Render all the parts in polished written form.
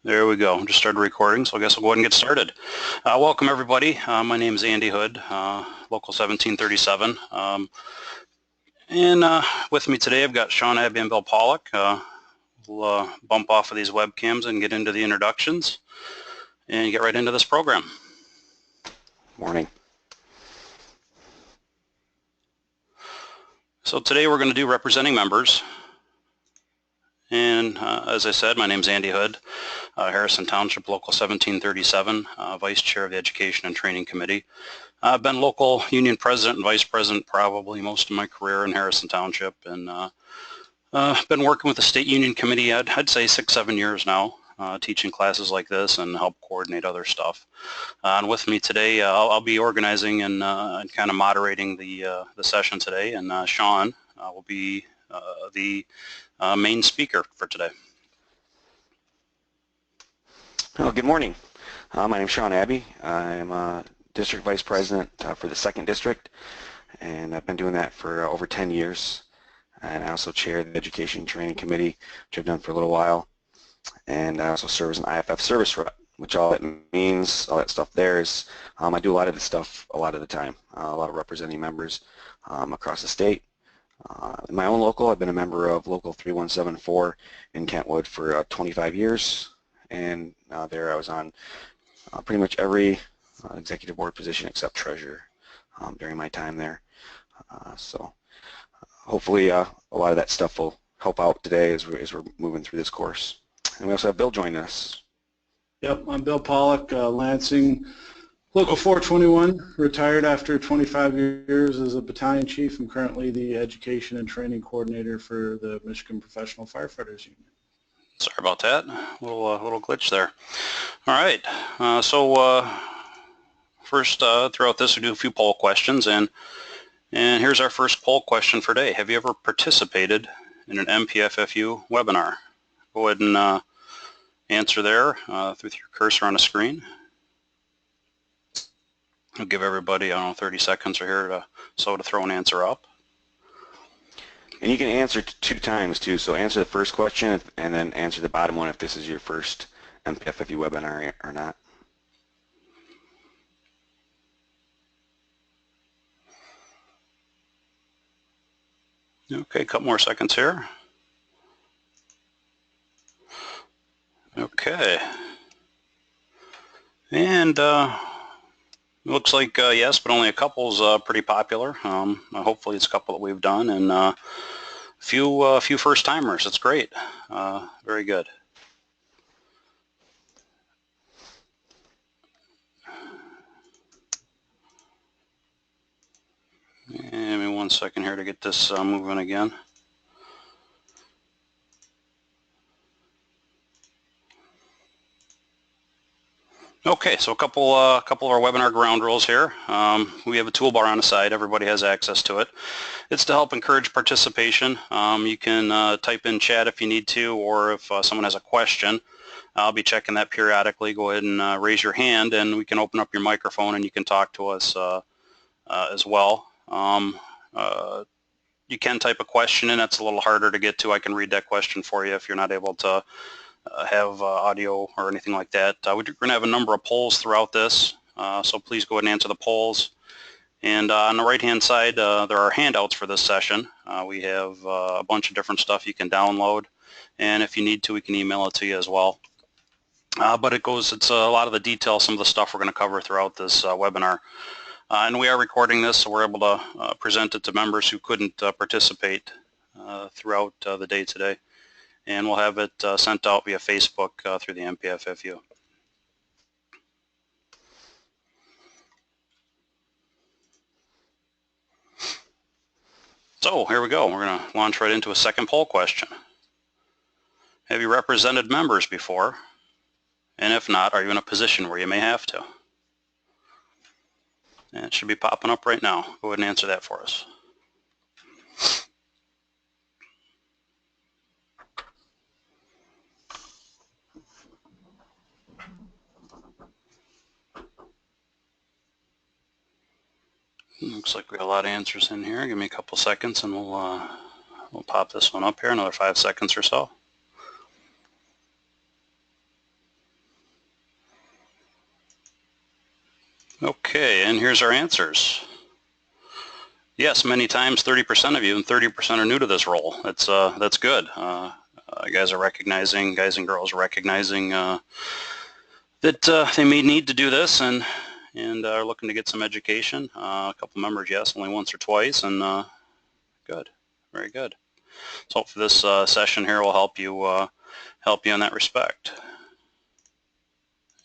There we go. Just started recording, so I guess I'll go ahead and get started. Welcome, everybody. My name is Andy Hood, Local 1737. With me today, I've got Sean Abbey and Bill Pollock. We'll bump off of these webcams and get into the introductions and get right into this program. Morning. So today we're going to do representing members. And as I said, my name is Andy Hood, Harrison Township, Local 1737, Vice Chair of the Education and Training Committee. I've been local union president and vice president probably most of my career in Harrison Township, and been working with the State Union Committee, I'd say 6-7 years now, teaching classes like this and help coordinate other stuff. And with me today, I'll be organizing and kind of moderating the session today, and Sean will be the main speaker for today. Well, good morning. My name is Sean Abbey. I'm District Vice President for the 2nd District, and I've been doing that for over 10 years. And I also chair the Education and Training Committee, which I've done for a little while. And I also serve as an IFF service rep, which all that means, all that stuff there is, I do a lot of this stuff a lot of the time, a lot of representing members across the state. In my own local, I've been a member of Local 3174 in Kentwood for 25 years, and there I was on pretty much every executive board position except treasurer during my time there. So hopefully a lot of that stuff will help out today as we're moving through this course. And we also have Bill joining us. Yep, I'm Bill Pollock, Lansing, Local 421, retired after 25 years as a battalion chief. I'm currently the education and training coordinator for the Michigan Professional Firefighters Union. Sorry about that, a little glitch there. All right, first throughout this we do a few poll questions, and here's our first poll question for today. Have you ever participated in an MPFFU webinar? Go ahead and answer there with your cursor on the screen. I'll give everybody, I don't know, 30 seconds or here to throw an answer up. And you can answer 2 times too, so answer the first question and then answer the bottom one if this is your first MPFFU webinar or not. Okay, a couple more seconds here. Okay. And looks like yes, but only a couple's pretty popular. Hopefully it's a couple that we've done, and a few first-timers. That's great. Very good. Give me 1 second here to get this moving again. Okay, so a couple of our webinar ground rules here. We have a toolbar on the side. Everybody has access to it. It's to help encourage participation. You can type in chat if you need to, or if someone has a question. I'll be checking that periodically. Go ahead and raise your hand, and we can open up your microphone, and you can talk to us as well. You can type a question in. That's a little harder to get to. I can read that question for you if you're not able to have audio or anything like that. We're going to have a number of polls throughout this, so please go ahead and answer the polls. And on the right-hand side, there are handouts for this session. We have a bunch of different stuff you can download, and if you need to, we can email it to you as well. But it's a lot of the details, some of the stuff we're going to cover throughout this webinar. And we are recording this, so we're able to present it to members who couldn't participate throughout the day today. And we'll have it sent out via Facebook through the MPFFU. So here we go. We're going to launch right into a second poll question. Have you represented members before? And if not, are you in a position where you may have to? And it should be popping up right now. Go ahead and answer that for us. Looks like we got a lot of answers in here. Give me a couple seconds and we'll pop this one up here, another 5 seconds or so. Okay, and here's our answers. Yes, many times 30% of you, and 30% are new to this role. That's good. Guys and girls are recognizing that they may need to do this and are looking to get some education. A couple members, yes, only once or twice, and good, very good. So for this session here will help you in that respect.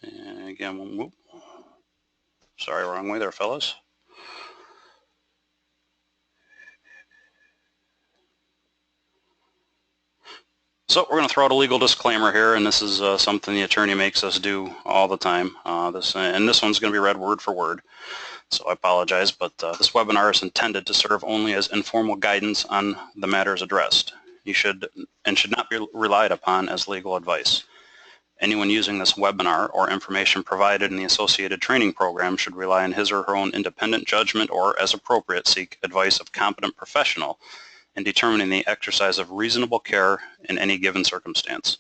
And again, we'll move. Sorry, wrong way there, fellas. So we're going to throw out a legal disclaimer here, and this is something the attorney makes us do all the time. This one's going to be read word for word, so I apologize, but this webinar is intended to serve only as informal guidance on the matters addressed. You should not be relied upon as legal advice. Anyone using this webinar or information provided in the associated training program should rely on his or her own independent judgment or, as appropriate, seek advice of competent professional in determining the exercise of reasonable care in any given circumstance.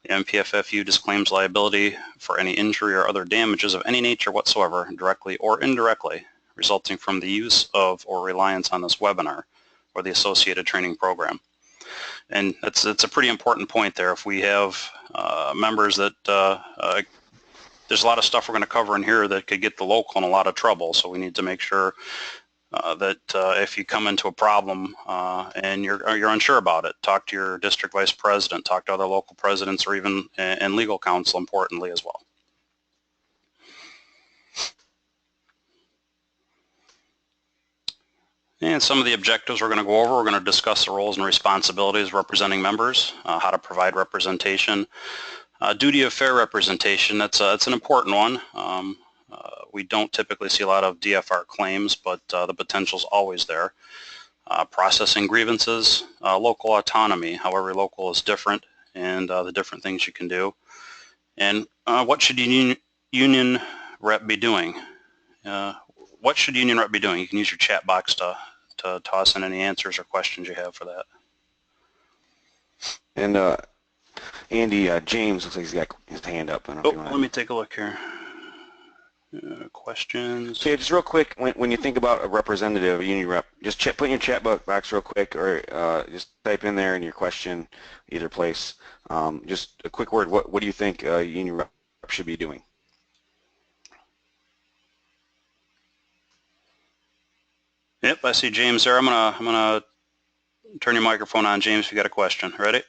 The MPFFU disclaims liability for any injury or other damages of any nature whatsoever, directly or indirectly, resulting from the use of or reliance on this webinar or the associated training program. And it's a pretty important point there. If we have members that there's a lot of stuff we're going to cover in here that could get the local in a lot of trouble, so we need to make sure that if you come into a problem and you're unsure about it, talk to your district vice president, talk to other local presidents, or even and legal counsel, importantly, as well. And some of the objectives we're going to go over, we're going to discuss the roles and responsibilities of representing members, how to provide representation, duty of fair representation. That's an important one. We don't typically see a lot of DFR claims, but the potential is always there. Processing grievances, local autonomy, how every local is different, and the different things you can do. And what should union rep be doing? What should union rep be doing? You can use your chat box to toss in any answers or questions you have for that. And Andy, James looks like he's got his hand up. I don't know if you want let me take a look here. Questions? So yeah, just real quick, when you think about a representative, a union rep, just put in your chat box real quick, or just type in there in your question, either place. Just a quick word. What do you think a union rep should be doing? Yep, I see James there. I'm gonna turn your microphone on, James, if you got a question. Ready?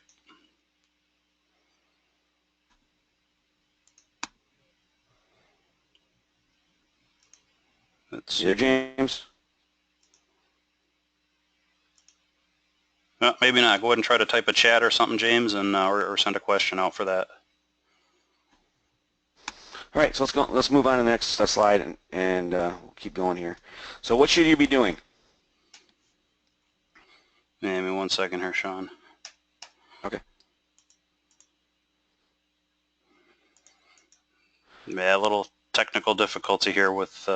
Let's see. Here, James. Maybe not. Go ahead and try to type a chat or something, James, and or send a question out for that. All right, so let's go. Let's move on to the next slide, and we'll keep going here. So, what should you be doing? Give me 1 second here, Sean. Okay. Yeah, a little technical difficulty here with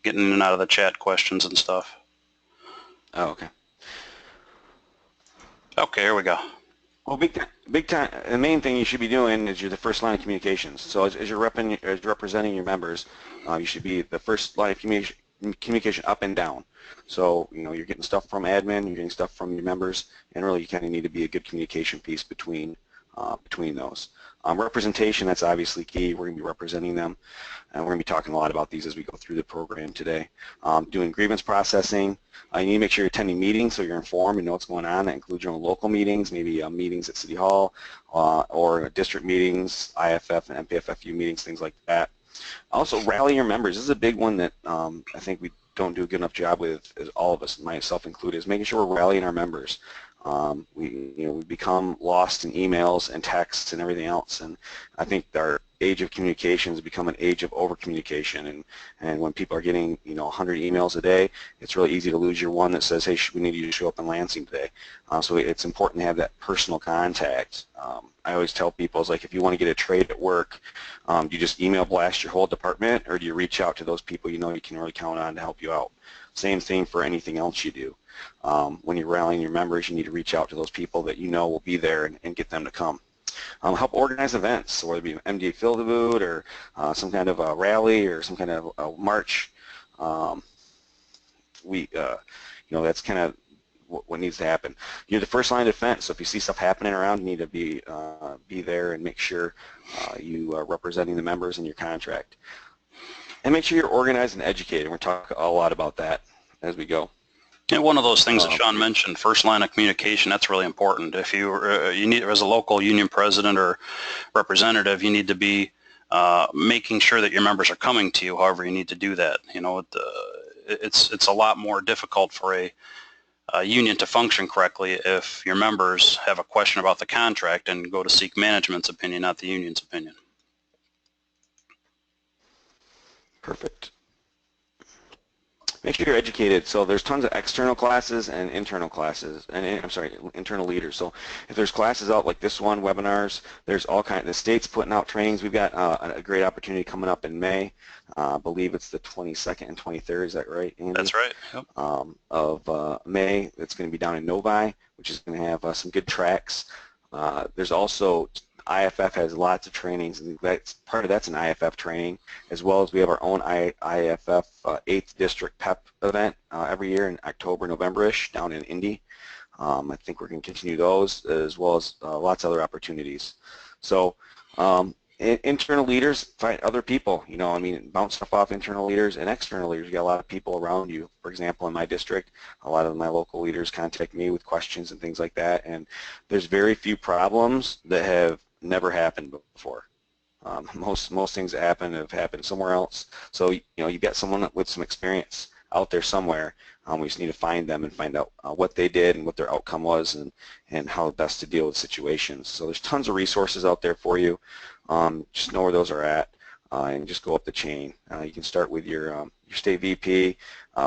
getting in and out of the chat questions and stuff. Oh, okay. Okay, here we go. Well, big time. The main thing you should be doing is you're the first line of communications. So as you're representing your members, you should be the first line of communication up and down. So you're getting stuff from admin, you're getting stuff from your members, and really you kind of need to be a good communication piece between those. Representation, that's obviously key. We're going to be representing them, and we're going to be talking a lot about these as we go through the program today. Doing grievance processing, you need to make sure you're attending meetings so you're informed and know what's going on. That includes your own local meetings, maybe meetings at City Hall, or district meetings, IFF and MPFFU meetings, things like that. Also, rally your members. This is a big one that I think we don't do a good enough job with, as all of us, myself included, is making sure we're rallying our members. We become lost in emails and texts and everything else, and I think our age of communication has become an age of over communication, and when people are getting 100 emails a day, it's really easy to lose your one that says, hey, we need you to show up in Lansing today. So it's important to have that personal contact. I always tell people, it's like, if you want to get a trade at work, do you just email blast your whole department, or do you reach out to those people you can really count on to help you out? Same thing for anything else you do. When you're rallying your members, you need to reach out to those people that will be there and get them to come. help organize events, so whether it be MDA Fill the Boot or some kind of a rally or some kind of a march. That's kind of what needs to happen. You're the first line of defense, so if you see stuff happening around, you need to be there and make sure you are representing the members in your contract. And make sure you're organized and educated. We're talking a lot about that as we go. And one of those things that Sean mentioned, first line of communication, that's really important. If you need, as a local union president or representative, you need to be making sure that your members are coming to you. However, you need to do that. It's a lot more difficult for a union to function correctly if your members have a question about the contract and go to seek management's opinion, not the union's opinion. Perfect. Make sure you're educated. So there's tons of external classes and internal classes, and internal leaders. So if there's classes out like this one, webinars, there's all kinds. The state's putting out trainings. We've got a great opportunity coming up in May. I believe it's the 22nd and 23rd. Is that right, Andy? That's right. Yep. Of May. It's going to be down in Novi, which is going to have some good tracks. There's also IFF has lots of trainings, and part of that's an IFF training, as well as we have our own IFF 8th District PEP event every year in October, November-ish down in Indy. I think we're going to continue those, as well as lots of other opportunities. So internal leaders, find other people, bounce stuff off internal leaders and external leaders. You got a lot of people around you. For example, in my district, a lot of my local leaders contact me with questions and things like that, and there's very few problems that have never happened before. Most things that happen have happened somewhere else. So you've got someone with some experience out there somewhere. We just need to find them and find out what they did and what their outcome was, and how best to deal with situations. So there's tons of resources out there for you. Just know where those are at, and just go up the chain. You can start with your state VP.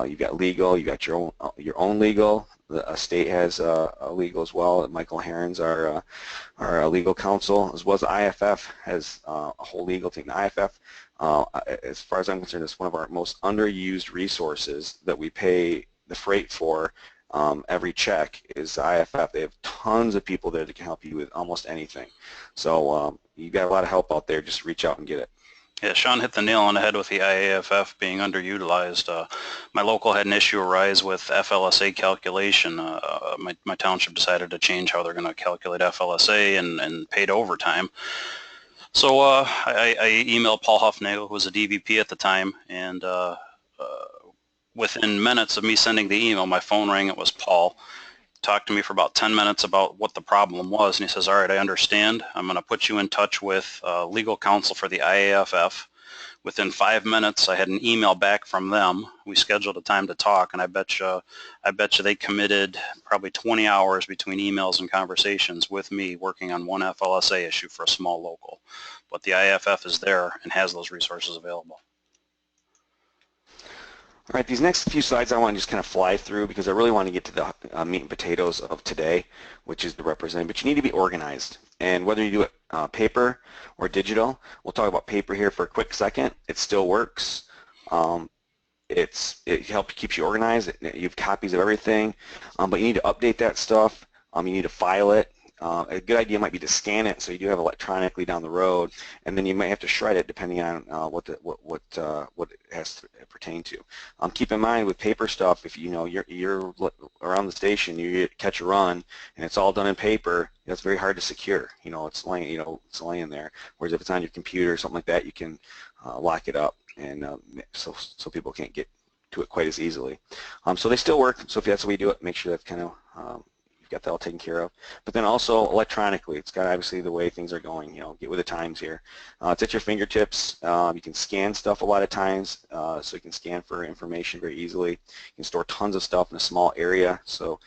You've got legal. You got your own legal. The state has a legal as well. Michael Herons, our legal counsel, as well as the IFF has a whole legal team. The IFF, as far as I'm concerned, is one of our most underused resources that we pay the freight for. Every check is the IFF. They have tons of people there that can help you with almost anything. So you've got a lot of help out there. Just reach out and get it. Yeah, Sean hit the nail on the head with the IAFF being underutilized. My local had an issue arise with FLSA calculation. My township decided to change how they're going to calculate FLSA and paid overtime. So I emailed Paul Huffnagel, who was a DVP at the time, and within minutes of me sending the email, my phone rang. It was Paul. Talked to me for about 10 minutes about what the problem was, and he says, all right, I understand. I'm going to put you in touch with legal counsel for the IAFF. Within 5 minutes, I had an email back from them. We scheduled a time to talk, and I bet you they committed probably 20 hours between emails and conversations with me working on one FLSA issue for a small local. But the IAFF is there and has those resources available. All right, these next few slides I want to just kind of fly through because I really want to get to the meat and potatoes of today, which is the representative. But you need to be organized, and whether you do it paper or digital, we'll talk about paper here for a quick second. It still works. It helps keep you organized. You have copies of everything, but you need to update that stuff. You need to file it. A good idea might be to scan it so you do have electronically down the road, and then you might have to shred it depending on what it has to pertain to. Keep in mind with paper stuff, if you're around the station, you catch a run, and it's all done in paper, that's very hard to secure. It's laying there. Whereas if it's on your computer or something like that, you can lock it up, and so people can't get to it quite as easily. So they still work. So if that's the way you do it, make sure that's kind of you've got that all taken care of. But then also electronically, it's got obviously the way things are going, get with the times here. It's at your fingertips. You can scan stuff a lot of times, so you can scan for information very easily. You can store tons of stuff in a small area. So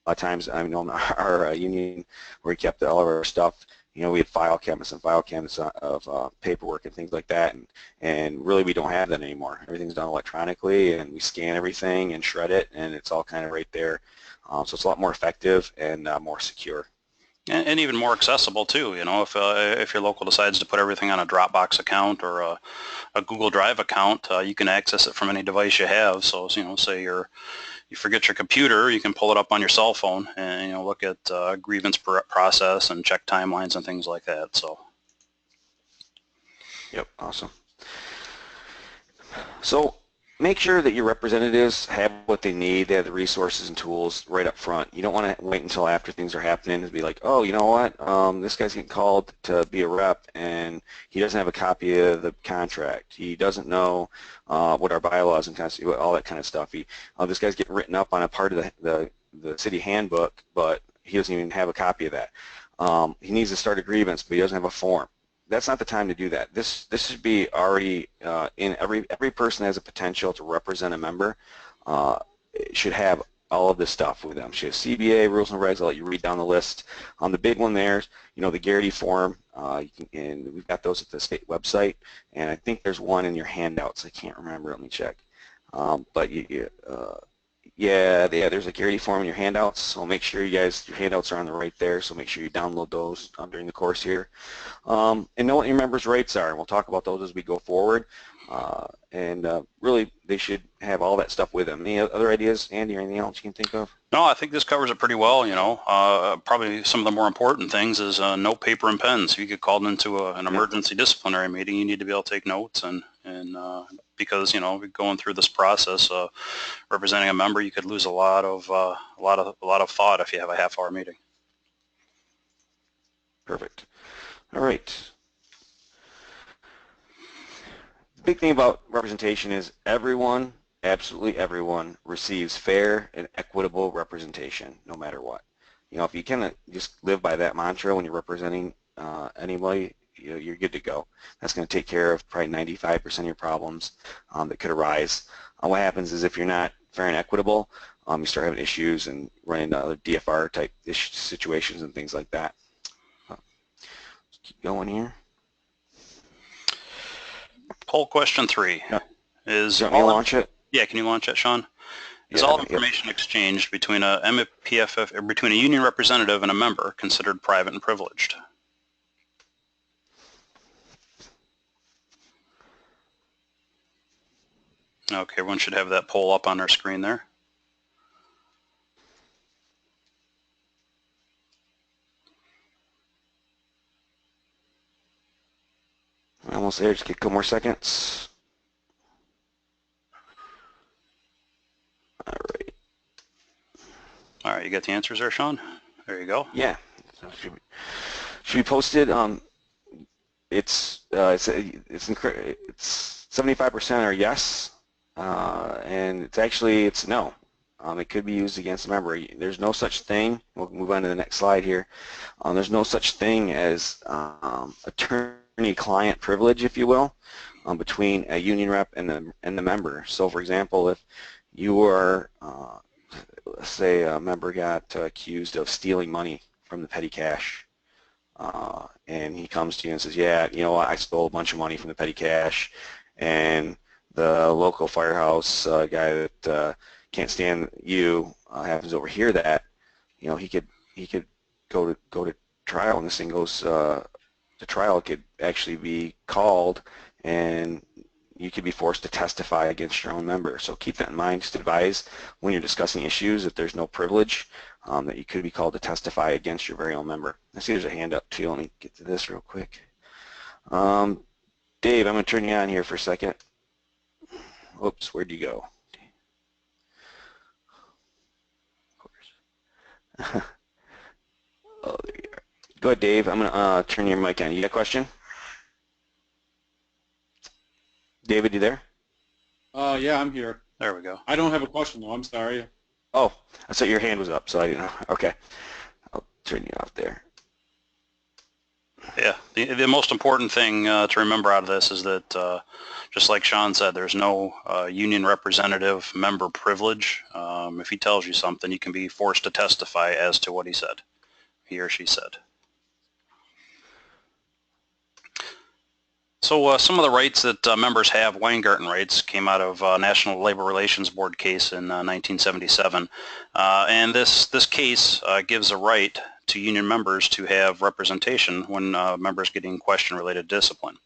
a lot of times, I know our union where we kept all of our stuff, we had file cabinets and file cabinets of paperwork and things like that, and really we don't have that anymore. Everything's done electronically, and we scan everything and shred it, and it's all kind of right there. So it's a lot more effective and more secure. And even more accessible too. If your local decides to put everything on a Dropbox account or a Google Drive account, you can access it from any device you have. So say you're you forget your computer, you can pull it up on your cell phone and look at grievance process and check timelines and things like that. So. Yep, awesome. So make sure that your representatives have what they need. They have the resources and tools right up front. You don't want to wait until after things are happening to be like, oh, you know what, this guy's getting called to be a rep and he doesn't have a copy of the contract. He doesn't know what our bylaws and all that kind of stuff. This guy's getting written up on a part of the city handbook, but he doesn't even have a copy of that. He needs to start a grievance, but he doesn't have a form. That's not the time to do that. This should be already in every person that has a potential to represent a member should have all of this stuff with them. Should have CBA, rules and regs. I'll let you read down the list. On the big one there, the Garrity form, and we've got those at the state website, and I think there's one in your handouts. I can't remember. Let me check. But yeah, there's a Garrity form in your handouts, so make sure your handouts are on the right there, so make sure you download those during the course here. And know what your members' rights are, and we'll talk about those as we go forward. Really, they should have all that stuff with them. Any other ideas, Andy, or anything else you can think of? No, I think this covers it pretty well. Probably some of the more important things is no paper and pens. If you get called into an emergency disciplinary meeting, you need to be able to take notes, and because going through this process, representing a member, you could lose a lot of thought if you have a half-hour meeting. Perfect. All right. The big thing about representation is everyone, absolutely everyone, receives fair and equitable representation, no matter what. If you kind of just live by that mantra when you're representing anybody, you're good to go. That's going to take care of probably 95% of your problems that could arise. What happens is if you're not fair and equitable, you start having issues and run into other DFR type situations and things like that. Let's keep going here. Poll question 3 is. Do you want me to launch it? Yeah, can you launch it, Sean? Is all information exchanged between a MPFF or between a union representative and a member considered private and privileged? Okay, everyone should have that poll up on their screen there. Almost there, just get a couple more seconds. All right. All right, you got the answers there, Sean? There you go. Yeah. Should be posted. It's 75% are yes, and it's no. It could be used against a member. There's no such thing. We'll move on to the next slide here. There's no such thing as attorney-client privilege, if you will, between a union rep and the member. So, for example, if you were, let's say, a member got accused of stealing money from the petty cash, and he comes to you and says, yeah, I stole a bunch of money from the petty cash, and the local firehouse guy that can't stand you happens to overhear that, he could go to trial, and this thing goes to trial. It could actually be called, and you could be forced to testify against your own member. So keep that in mind. Just advise when you're discussing issues that there's no privilege, that you could be called to testify against your very own member. I see there's a hand up too. Let me get to this real quick. Dave, I'm going to turn you on here for a second. Oops, where'd you go? Of course. Oh, there you are. Go ahead, Dave. I'm going to turn your mic on. You got a question? David, you there? Yeah, I'm here. There we go. I don't have a question, though. I'm sorry. Oh, I thought your hand was up, so I didn't know. Okay. I'll turn you off there. Yeah, the most important thing to remember out of this is that, just like Sean said, there's no union representative member privilege. If he tells you something, you can be forced to testify as to what he said, he or she said. So some of the rights that members have, Weingarten rights, came out of National Labor Relations Board case in 1977. And this case gives a right to union members to have representation when members getting question-related discipline.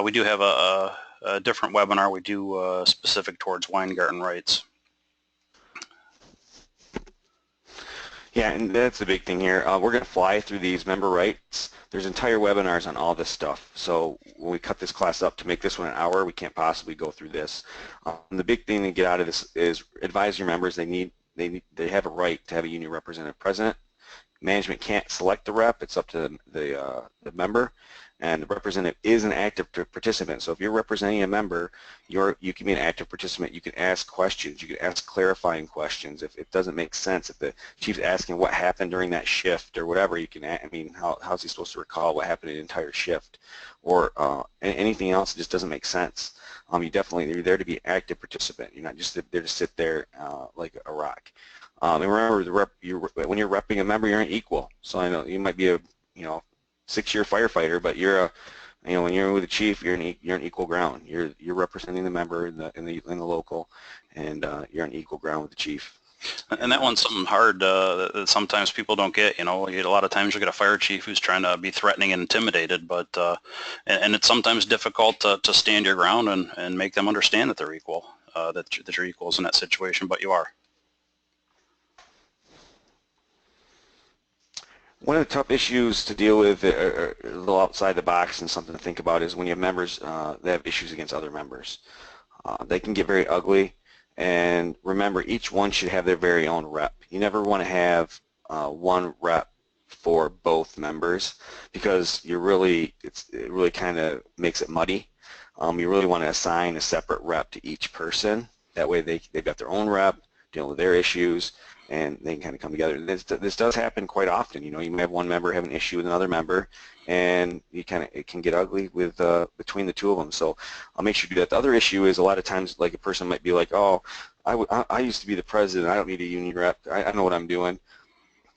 We do have a different webinar we do specific towards Weingarten rights. Yeah, and that's the big thing here. We're going to fly through these member rights. There's entire webinars on all this stuff. So when we cut this class up to make this one an hour, we can't possibly go through this. The big thing to get out of this is advise your members. They have a right to have a union representative present. Management can't select the rep. It's up to the member. And the representative is an active participant. So if you're representing a member, you can be an active participant. You can ask questions. You can ask clarifying questions. If it doesn't make sense, if the chief's asking what happened during that shift or whatever, you can, I mean, how's he supposed to recall what happened in the entire shift? Or anything else that just doesn't make sense. You're there to be an active participant. You're not just there to sit there like a rock. And remember, when you're repping a member, you're an equal. So I know you might be a 6-year firefighter, but when you're with the chief, you're an equal ground. You're representing the member in the local, and you're on equal ground with the chief. And that one's something hard that sometimes people don't get. A lot of times you get a fire chief who's trying to be threatening and intimidated, but and it's sometimes difficult to stand your ground and make them understand that they're equal, that you're equals in that situation, but you are. One of the tough issues to deal with, a little outside the box and something to think about, is when you have members that have issues against other members. They can get very ugly, and remember, each one should have their very own rep. You never want to have one rep for both members, because it really kind of makes it muddy. You really want to assign a separate rep to each person. That way they've got their own rep, dealing with their issues, and they can kind of come together. This does happen quite often. You may have one member have an issue with another member, and it can get ugly with between the two of them. So I'll make sure to do that. The other issue is a lot of times, like, a person might be like, oh, I used to be the president. I don't need a union rep. I know what I'm doing,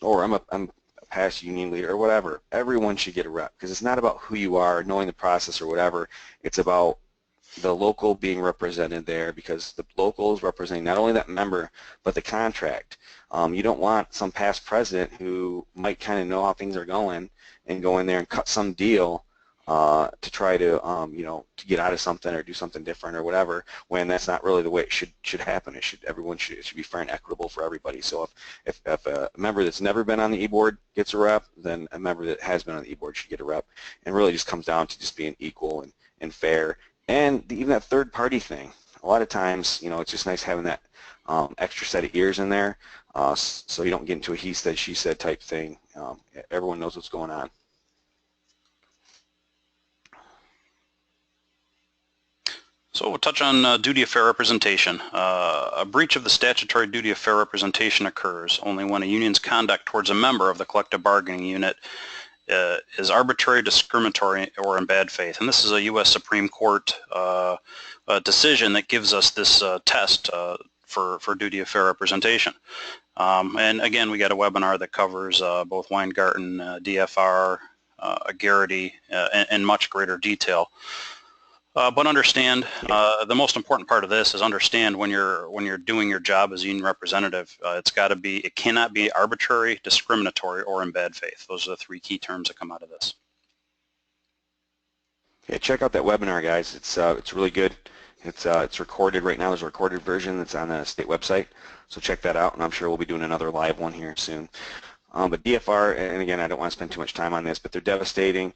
or I'm a past union leader or whatever. Everyone should get a rep, because it's not about who you are, knowing the process or whatever. It's about the local being represented there, because the local is representing not only that member but the contract. You don't want some past president who might kind of know how things are going and go in there and cut some deal to try to to get out of something or do something different or whatever, when that's not really the way it should happen. It should be fair and equitable for everybody. So if a member that's never been on the e-board gets a rep, then a member that has been on the e-board should get a rep. And really just comes down to just being equal and fair. And even that third party thing, a lot of times, it's just nice having that extra set of ears in there, so you don't get into a he said, she said type thing. Everyone knows what's going on. So we'll touch on duty of fair representation. A breach of the statutory duty of fair representation occurs only when a union's conduct towards a member of the collective bargaining unit is arbitrary, discriminatory, or in bad faith. And this is a U.S. Supreme Court decision that gives us this test for duty of fair representation. And again, we got a webinar that covers both Weingarten, DFR, Garrity, in much greater detail. But understand, the most important part of this is understand when you're doing your job as a union representative, it cannot be arbitrary, discriminatory, or in bad faith. Those are the 3 key terms that come out of this. Yeah, check out that webinar, guys. It's really good. It's recorded right now. There's a recorded version that's on the state website, so check that out. And I'm sure we'll be doing another live one here soon. But DFR, and again, I don't want to spend too much time on this, but they're devastating.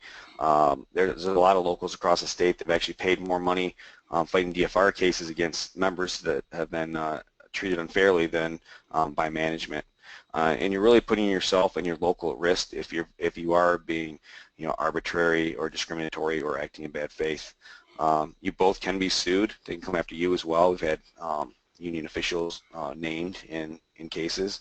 There's a lot of locals across the state that have actually paid more money fighting DFR cases against members that have been treated unfairly than by management. And you're really putting yourself and your local at risk if you are being arbitrary or discriminatory or acting in bad faith. You both can be sued. They can come after you as well. We've had union officials named in cases.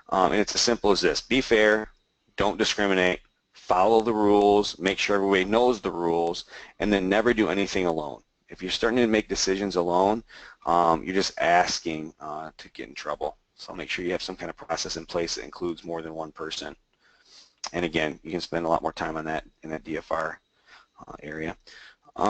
And it's as simple as this: be fair, don't discriminate, follow the rules, make sure everybody knows the rules, and then never do anything alone. If you're starting to make decisions alone, you're just asking to get in trouble. So make sure you have some kind of process in place that includes more than one person. And again, you can spend a lot more time on that in that DFR area.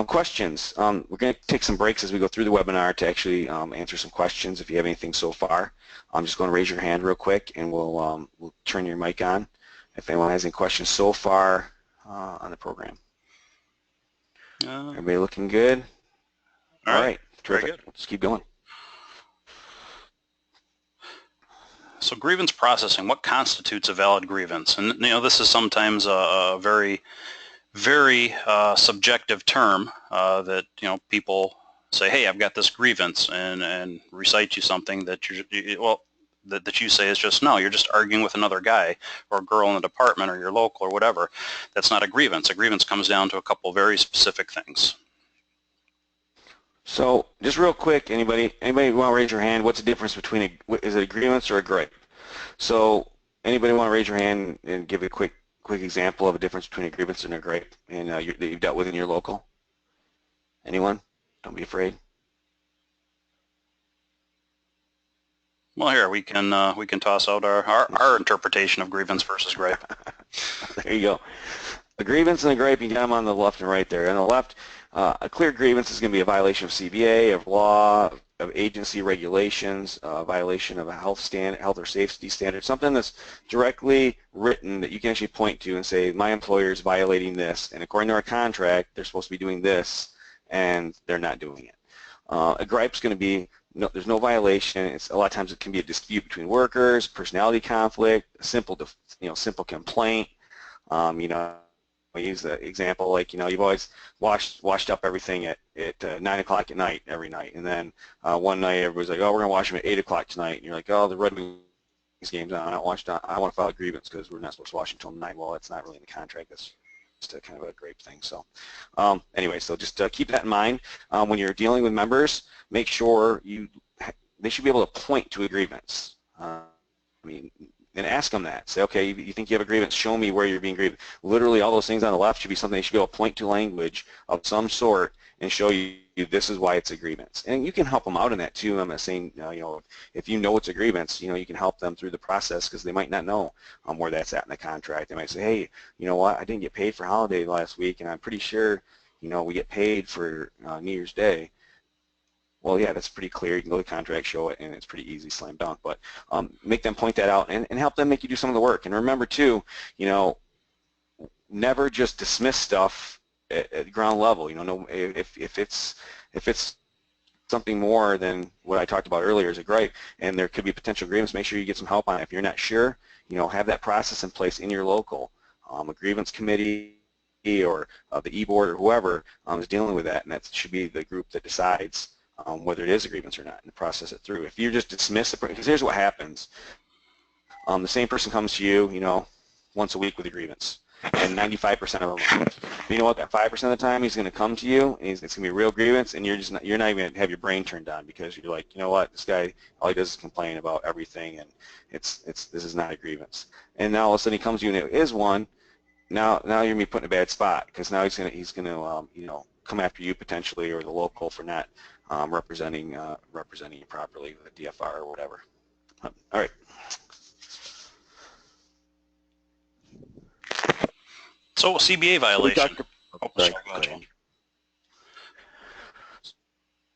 Questions. We're going to take some breaks as we go through the webinar to actually answer some questions if you have anything so far. I'm just going to raise your hand real quick and we'll turn your mic on if anyone has any questions so far on the program. Everybody looking good? All right. Terrific. Very good. Let's keep going. So grievance processing, what constitutes a valid grievance? And this is sometimes a very, very subjective term that people say, hey, I've got this grievance, and recite you something that that you say is just, no, you're just arguing with another guy or girl in the department or your local or whatever. That's not a grievance. A grievance comes down to a couple very specific things. So just real quick, anybody want to raise your hand? What's the difference between is it a grievance or a gripe? So anybody want to raise your hand and give a quick example of a difference between a grievance and a gripe and that you've dealt with in your local? Anyone? Don't be afraid. Well, here we can toss out our interpretation of grievance versus gripe. There you go. A grievance and a gripe, you got them on the left and right there. On the left, a clear grievance is going to be a violation of CBA, of law, of agency regulations, a violation of a health or safety standard, something that's directly written that you can actually point to and say, my employer is violating this, and according to our contract, they're supposed to be doing this, and they're not doing it. A gripe is going to be, no, there's no violation. A lot of times it can be a dispute between workers, personality conflict, a simple complaint. I use the example like, you've always washed up everything at 9 o'clock at night every night, and then one night everybody's like, oh, we're going to wash them at 8 o'clock tonight, and you're like, oh, the Red Wings game's on, I want to file a grievance because we're not supposed to wash until 9. Well, it's not really in the contract. That's just a kind of a grape thing. So anyway, so just keep that in mind. When you're dealing with members, make sure they should be able to point to a grievance. And ask them that. Say, okay, you think you have a grievance, show me where you're being grieved. Literally all those things on the left should be something they should be able to point to language of some sort and show you this is why it's a grievance. And you can help them out in that too. I'm not saying, if you know it's a grievance, you can help them through the process because they might not know where that's at in the contract. They might say, hey, you know what, I didn't get paid for holiday last week, and I'm pretty sure, we get paid for New Year's Day. Well, yeah, that's pretty clear. You can go to the contract, show it, and it's pretty easy, slam dunk. But make them point that out and help them make you do some of the work. And remember, too, never just dismiss stuff at ground level. If it's something more than what I talked about earlier as a gripe, and there could be potential grievance, make sure you get some help on it. If you're not sure, have that process in place in your local. A grievance committee or the e-board or whoever is dealing with that, and that should be the group that decides whether it is a grievance or not, and process it through. If you just dismiss it, because here's what happens. The same person comes to you, once a week with a grievance, and 95% of them aren't. You know what, that 5% of the time he's going to come to you, and it's going to be a real grievance, and you're not even going to have your brain turned on because you're like, you know what, this guy, all he does is complain about everything, and this is not a grievance. And now all of a sudden he comes to you and it is one. Now you're going to be put in a bad spot because now he's going to come after you potentially or the local for not representing you properly with a DFR or whatever. All right. So CBA violation. Sorry, go ahead.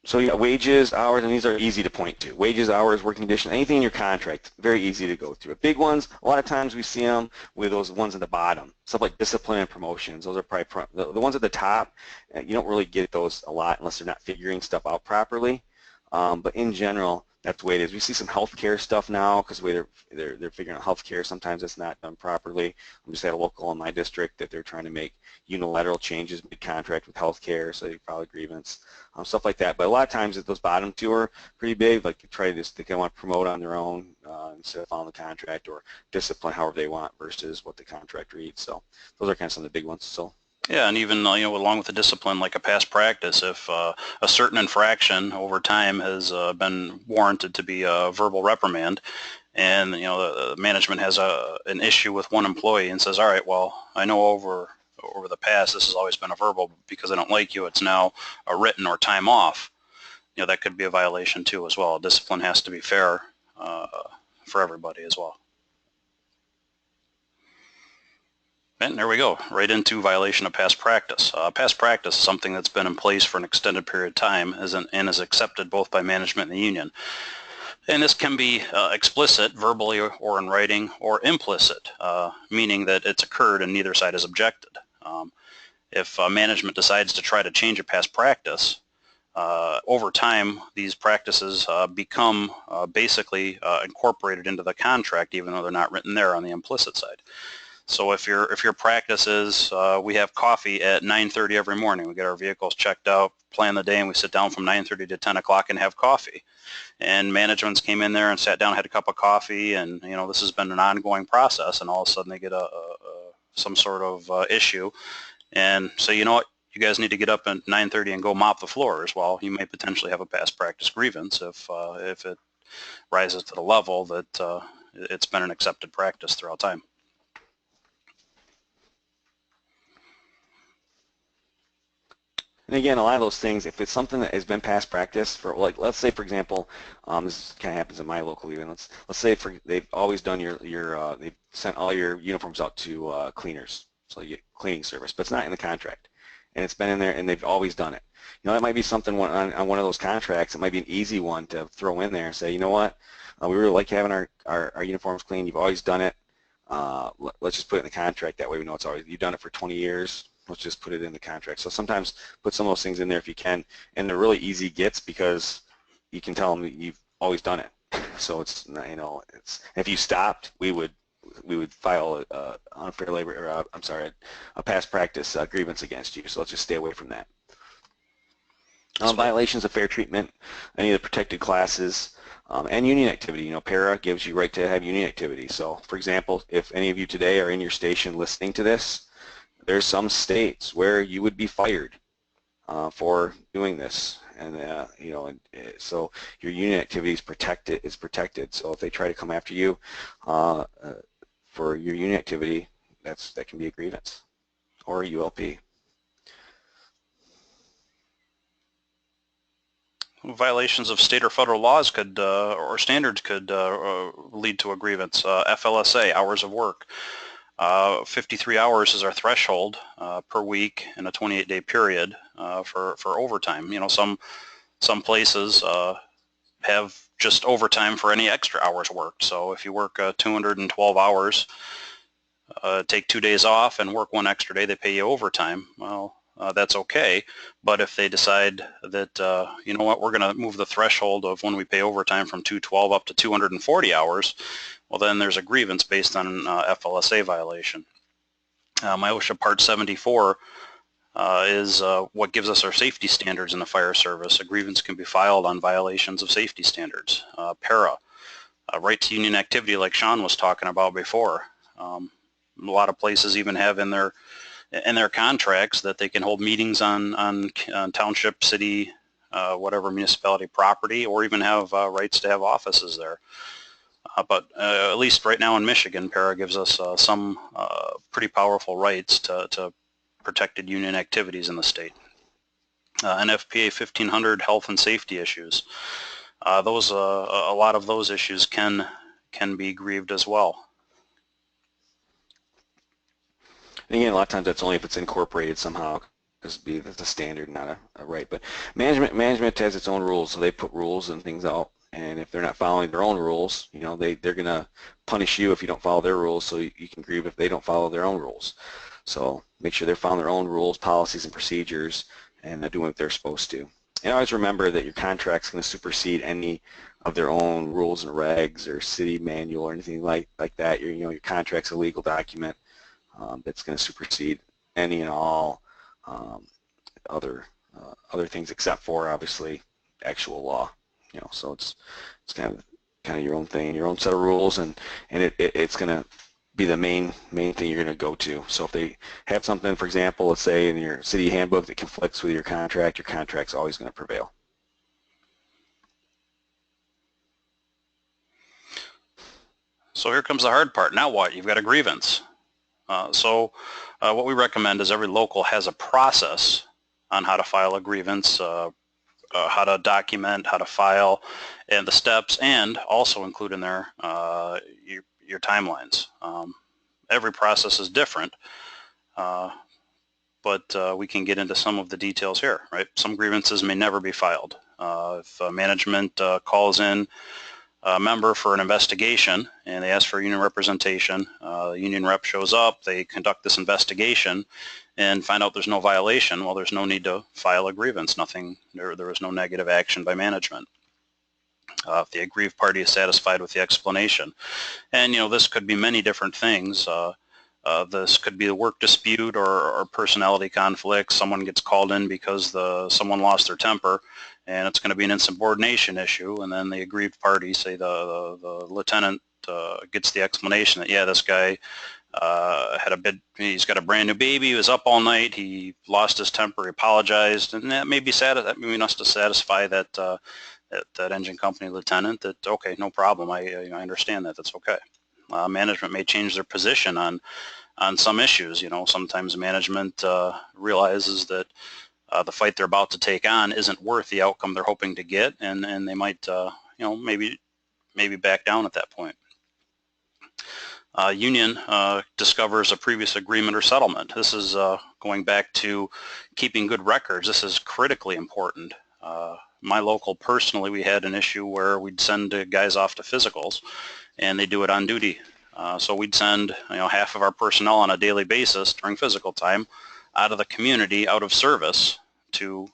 So yeah, wages, hours, and these are easy to point to. Wages, hours, working conditions, anything in your contract, very easy to go through. Big ones, a lot of times we see them with those ones at the bottom. Stuff like discipline and promotions, those are probably the ones at the top. You don't really get those a lot unless they're not figuring stuff out properly. But in general, that's the way it is. We see some healthcare stuff now because the way they're figuring out healthcare, sometimes it's not done properly. I just had a local in my district that they're trying to make unilateral changes mid-contract with healthcare, so they file a grievance, stuff like that. But a lot of times those bottom two are pretty big, like they want to promote on their own instead of following the contract, or discipline however they want versus what the contract reads. So those are kind of some of the big ones. So. Yeah, and even along with the discipline, like a past practice, if a certain infraction over time has been warranted to be a verbal reprimand, and the management has an issue with one employee and says, all right, well, I know over the past this has always been a verbal, because I don't like you, it's now a written or time off. That could be a violation too as well. Discipline has to be fair for everybody as well. And there we go, right into violation of past practice. Past practice is something that's been in place for an extended period of time and is accepted both by management and the union. And this can be explicit, verbally or in writing, or implicit, meaning that it's occurred and neither side has objected. If management decides to try to change a past practice, over time, these practices become basically incorporated into the contract, even though they're not written there on the implicit side. So if your practice is we have coffee at 9:30 every morning, we get our vehicles checked out, plan the day, and we sit down from 9:30 to 10 o'clock and have coffee. And managements came in there and sat down, had a cup of coffee, and this has been an ongoing process. And all of a sudden they get some sort of issue, and say, you know what, you guys need to get up at 9:30 and go mop the floors. Well, you may potentially have a past practice grievance if it rises to the level that it's been an accepted practice throughout time. And again, a lot of those things, if it's something that has been past practice for, like, let's say, for example, this kind of happens in my local even. Let's say they've always done they've sent all your uniforms out to cleaners, so you get cleaning service, but it's not in the contract, and it's been in there, and they've always done it. That might be something on one of those contracts. It might be an easy one to throw in there and say, you know what, we really like having our uniforms clean. You've always done it. Let's just put it in the contract. That way we know it's always, you've done it for 20 years. Let's just put it in the contract. So sometimes put some of those things in there if you can, and they're really easy gets because you can tell them you've always done it. So it's, it's, if you stopped, we would file a unfair labor, or a past practice grievance against you. So let's just stay away from that. Violations of fair treatment, any of the protected classes, and union activity. PARA gives you right to have union activity. So for example, if any of you today are in your station listening to this, there's some states where you would be fired for doing this, and so your union activity is protected. So if they try to come after you for your union activity, that can be a grievance or a ULP. Violations of state or federal laws could or standards could lead to a grievance. FLSA, hours of work. 53 hours is our threshold per week in a 28-day period for overtime. Some places have just overtime for any extra hours worked. So if you work 212 hours, take 2 days off and work one extra day, they pay you overtime. Well, that's okay. But if they decide that, you know what, we're going to move the threshold of when we pay overtime from 212 up to 240 hours, well, then there's a grievance based on FLSA violation. MIOSHA Part 74 is what gives us our safety standards in the fire service. A grievance can be filed on violations of safety standards. PARA, right to union activity like Sean was talking about before. A lot of places even have in their contracts that they can hold meetings on township, city, whatever municipality property, or even have rights to have offices there. But at least right now in Michigan, PARA gives us some pretty powerful rights to protected union activities in the state. NFPA 1500, health and safety issues. A lot of those issues can be grieved as well. And again, a lot of times that's only if it's incorporated somehow, because it's a standard, not a right. But management has its own rules, so they put rules and things out. And if they're not following their own rules, they're going to punish you if you don't follow their rules, so you can grieve if they don't follow their own rules. So make sure they're following their own rules, policies, and procedures, and they're doing what they're supposed to. And always remember that your contract's going to supersede any of their own rules and regs or city manual or anything like that. Your contract's a legal document that's going to supersede any and all other things, except for obviously actual law. So it's kind of your own thing, your own set of rules, and it's going to be the main thing you're going to go to. So if they have something, for example, let's say in your city handbook that conflicts with your contract's always going to prevail. So here comes the hard part. Now what? You've got a grievance. So what we recommend is every local has a process on how to file a grievance, how to document, how to file, and the steps, and also include in there your timelines. Every process is different, but we can get into some of the details here, right? Some grievances may never be filed. If management calls in a member for an investigation and they ask for union representation. The union rep shows up, they conduct this investigation and find out there's no violation. Well, there's no need to file a grievance. There was no negative action by management. If the aggrieved party is satisfied with the explanation. And, this could be many different things. This could be a work dispute or personality conflict. Someone gets called in because someone lost their temper, and it's going to be an insubordination issue. And then the aggrieved party, say the lieutenant, gets the explanation that, yeah, this guy he's got a brand new baby, he was up all night, he lost his temper, he apologized, and that may be enough to satisfy that engine company lieutenant that, okay, no problem, I understand that, that's okay. Management may change their position on some issues. Sometimes management realizes that the fight they're about to take on isn't worth the outcome they're hoping to get, and they might maybe back down at that point. Union discovers a previous agreement or settlement. This is going back to keeping good records. This is critically important. My local, personally, we had an issue where we'd send guys off to physicals, and they do it on duty. So we'd send half of our personnel on a daily basis during physical time out of the community, out of service, to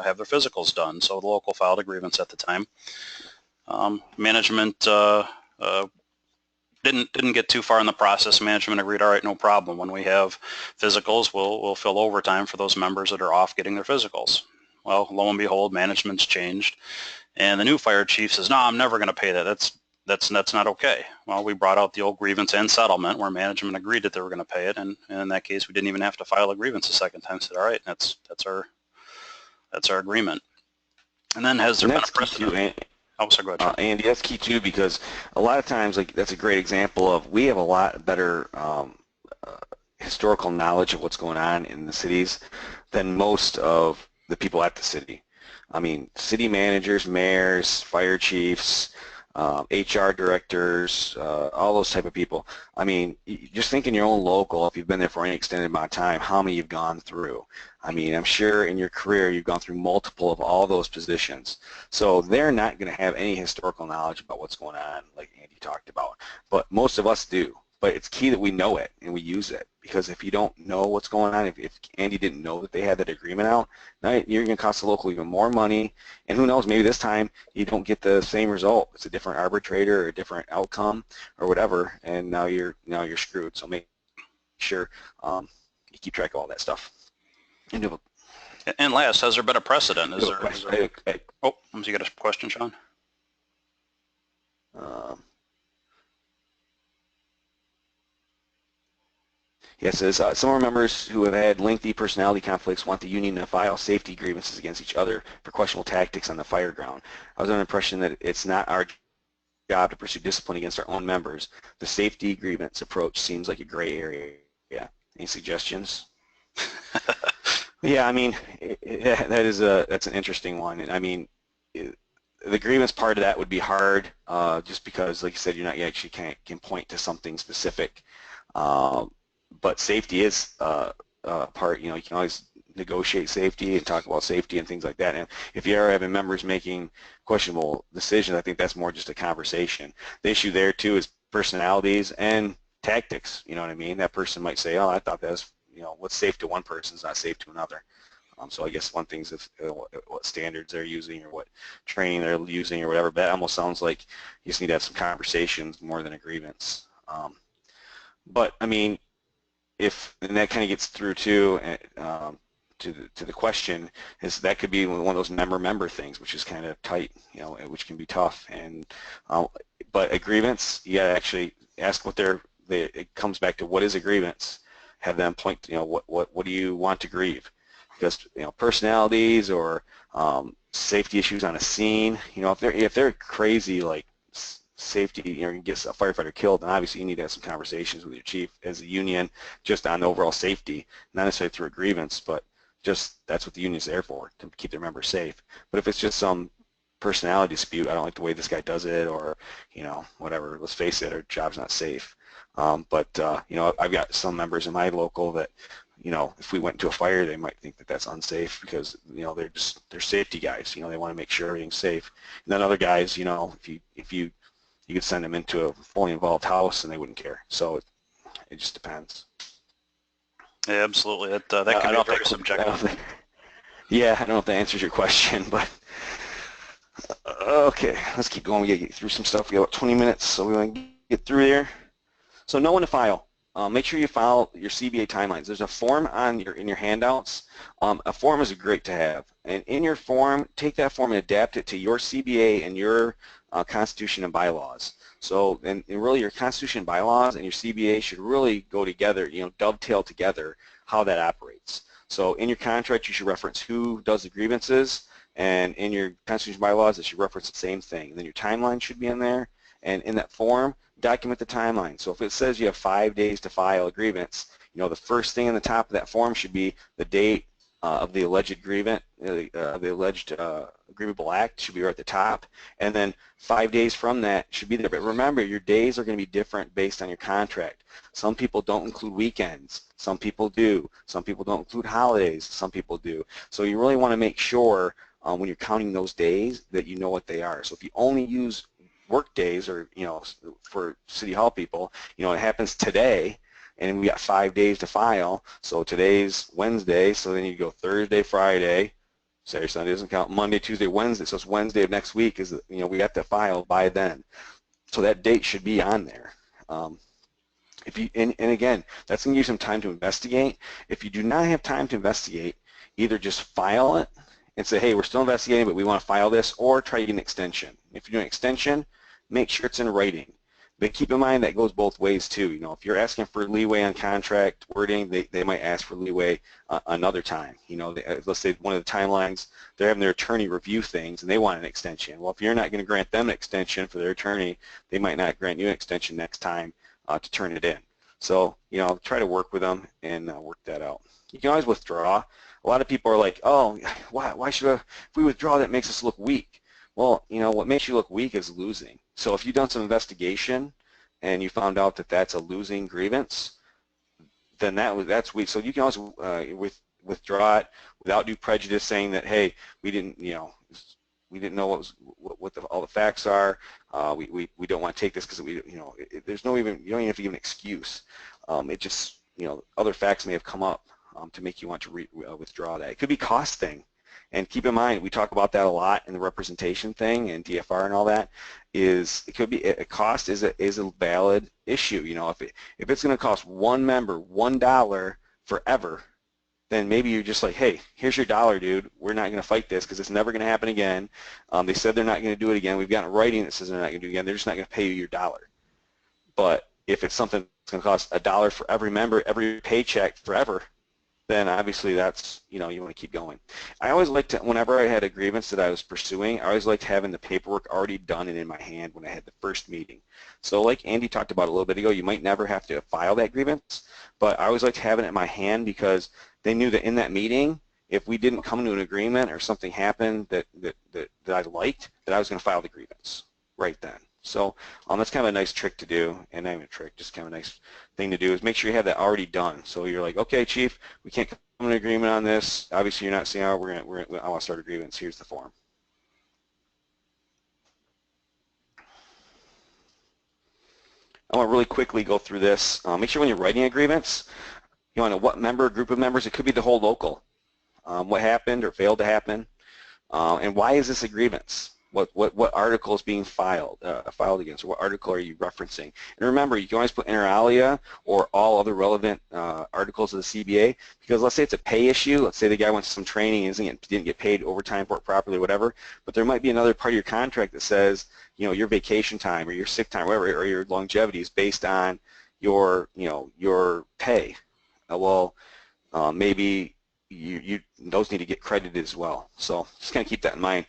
have their physicals done. So the local filed a grievance at the time. Management didn't get too far in the process. Management agreed, all right, no problem. When we have physicals, we'll fill overtime for those members that are off getting their physicals. Well, lo and behold, management's changed, and the new fire chief says, no, I'm never going to pay that. That's not okay. Well, we brought out the old grievance and settlement where management agreed that they were going to pay it, and in that case, we didn't even have to file a grievance a second time. Said, all right, that's our agreement. And then has there been a precedent? Oh, sorry, go ahead. Andy, that's key too, because a lot of times, like, that's a great example of, we have a lot better historical knowledge of what's going on in the cities than most of the people at the city. I mean, city managers, mayors, fire chiefs, HR directors, all those type of people. I mean, just think in your own local, if you've been there for any extended amount of time, how many you've gone through. I mean, I'm sure in your career you've gone through multiple of all those positions. So they're not going to have any historical knowledge about what's going on, like Andy talked about. But most of us do. But it's key that we know it and we use it, because if you don't know what's going on, if Andy didn't know that they had that agreement out, now you're going to cost the local even more money, and who knows, maybe this time you don't get the same result. It's a different arbitrator or a different outcome or whatever, and now you're screwed. So make sure you keep track of all that stuff. And last, has there been a precedent? Oh, you got a question, Sean? Yes, it says, some of our members who have had lengthy personality conflicts want the union to file safety grievances against each other for questionable tactics on the fire ground. I was under the impression that it's not our job to pursue discipline against our own members. The safety grievance approach seems like a gray area. Yeah. Any suggestions? Yeah, I mean, that's an interesting one. I mean, the grievance part of that would be hard, just because, like you said, you actually can point to something specific. But safety is part. You can always negotiate safety and talk about safety and things like that. And if you are having members making questionable decisions, I think that's more just a conversation. The issue there too is personalities and tactics. You know what I mean? That person might say, "Oh, I thought that was, what's safe to one person is not safe to another." So I guess one thing is what standards they're using or what training they're using or whatever. But that almost sounds like you just need to have some conversations more than a grievance. But I mean, and that kind of gets through too to the question, is that could be one of those member things, which is kind of tight, which can be tough. And but a grievance, you gotta actually ask what it comes back to what is a grievance. Have them point, what do you want to grieve? Because personalities or safety issues on a scene, if they're crazy, like safety, you get a firefighter killed, then obviously you need to have some conversations with your chief as a union just on the overall safety, not necessarily through a grievance, but just that's what the union's there for, to keep their members safe. But if it's just some personality dispute, I don't like the way this guy does it, or whatever, let's face it, our job's not safe. But I've got some members in my local that if we went into a fire, they might think that that's unsafe because they're safety guys. They want to make sure everything's safe. And then other guys, if you you could send them into a fully involved house and they wouldn't care. So it just depends. Yeah, absolutely. That can be very subjective. Yeah, I don't know if that answers your question, but okay, let's keep going. We gotta get through some stuff. We got about 20 minutes, so we want to get through there. So know when to file. Make sure you file your CBA timelines. There's a form in your handouts. A form is great to have, and in your form, take that form and adapt it to your CBA and your Constitution and bylaws. So, and really, your Constitution and bylaws and your CBA should really go together. Dovetail together how that operates. So, in your contract, you should reference who does the grievances, and in your Constitution and bylaws, it should reference the same thing. And then your timeline should be in there, and in that form, document the timeline. So if it says you have 5 days to file a grievance, the first thing in the top of that form should be the date of the alleged grievance, the alleged grievable act should be right at the top, and then 5 days from that should be there. But remember, your days are going to be different based on your contract. Some people don't include weekends. Some people do. Some people don't include holidays. Some people do. So you really want to make sure when you're counting those days that you know what they are. So if you only use work days, or for City Hall people, it happens today, and we got 5 days to file. So today's Wednesday, so then you go Thursday, Friday, Saturday, Sunday doesn't count, Monday, Tuesday, Wednesday. So it's Wednesday of next week is we got to file by then. So that date should be on there. If you and again, that's going to give you some time to investigate. If you do not have time to investigate, either just file it and say, hey, we're still investigating, but we want to file this, or try to get an extension. If you're doing an extension, make sure it's in writing. But keep in mind that goes both ways too. If you're asking for leeway on contract wording, they might ask for leeway another time. Let's say one of the timelines, they're having their attorney review things and they want an extension. Well, if you're not going to grant them an extension for their attorney, they might not grant you an extension next time to turn it in. So, try to work with them and work that out. You can always withdraw. A lot of people are like, oh, why should if we withdraw, that makes us look weak. Well, what makes you look weak is losing. So if you've done some investigation and you found out that that's a losing grievance, then that's weak. So you can also withdraw it without due prejudice, saying that, hey, we didn't know what all the facts are. We don't want to take this because there's no even, you don't even have to give an excuse. It just other facts may have come up to make you want to withdraw that. It could be cost thing. And keep in mind, we talk about that a lot in the representation thing and DFR and all that. It could be a cost is a valid issue. If it's going to cost one member $1 forever, then maybe you're just like, hey, here's your dollar, dude. We're not going to fight this because it's never going to happen again. They said they're not going to do it again. We've got writing that says they're not going to do it again. They're just not going to pay you your dollar. But if it's something that's going to cost $1 for every member, every paycheck forever, then obviously that's, you want to keep going. I always liked to, whenever I had a grievance that I was pursuing, I always liked having the paperwork already done and in my hand when I had the first meeting. So like Andy talked about a little bit ago, you might never have to file that grievance, but I always liked having it in my hand because they knew that in that meeting, if we didn't come to an agreement or something happened that I liked, that I was going to file the grievance right then. So that's kind of a nice trick to do, and not even a trick, just kind of a nice thing to do is make sure you have that already done. So you're like, okay, Chief, we can't come to an agreement on this. Obviously, you're not saying, oh, I want to start a grievance. Here's the form. I want to really quickly go through this. Make sure when you're writing a grievance, you want to know what member, group of members. It could be the whole local. What happened or failed to happen, and why is this a grievance? What article is being filed against, or what article are you referencing? And remember, you can always put inter alia or all other relevant articles of the CBA, because let's say it's a pay issue. Let's say the guy went to some training and didn't get paid overtime for it properly, whatever. But there might be another part of your contract that says, your vacation time or your sick time, whatever, or your longevity is based on your pay. Maybe those need to get credited as well. So just kind of keep that in mind.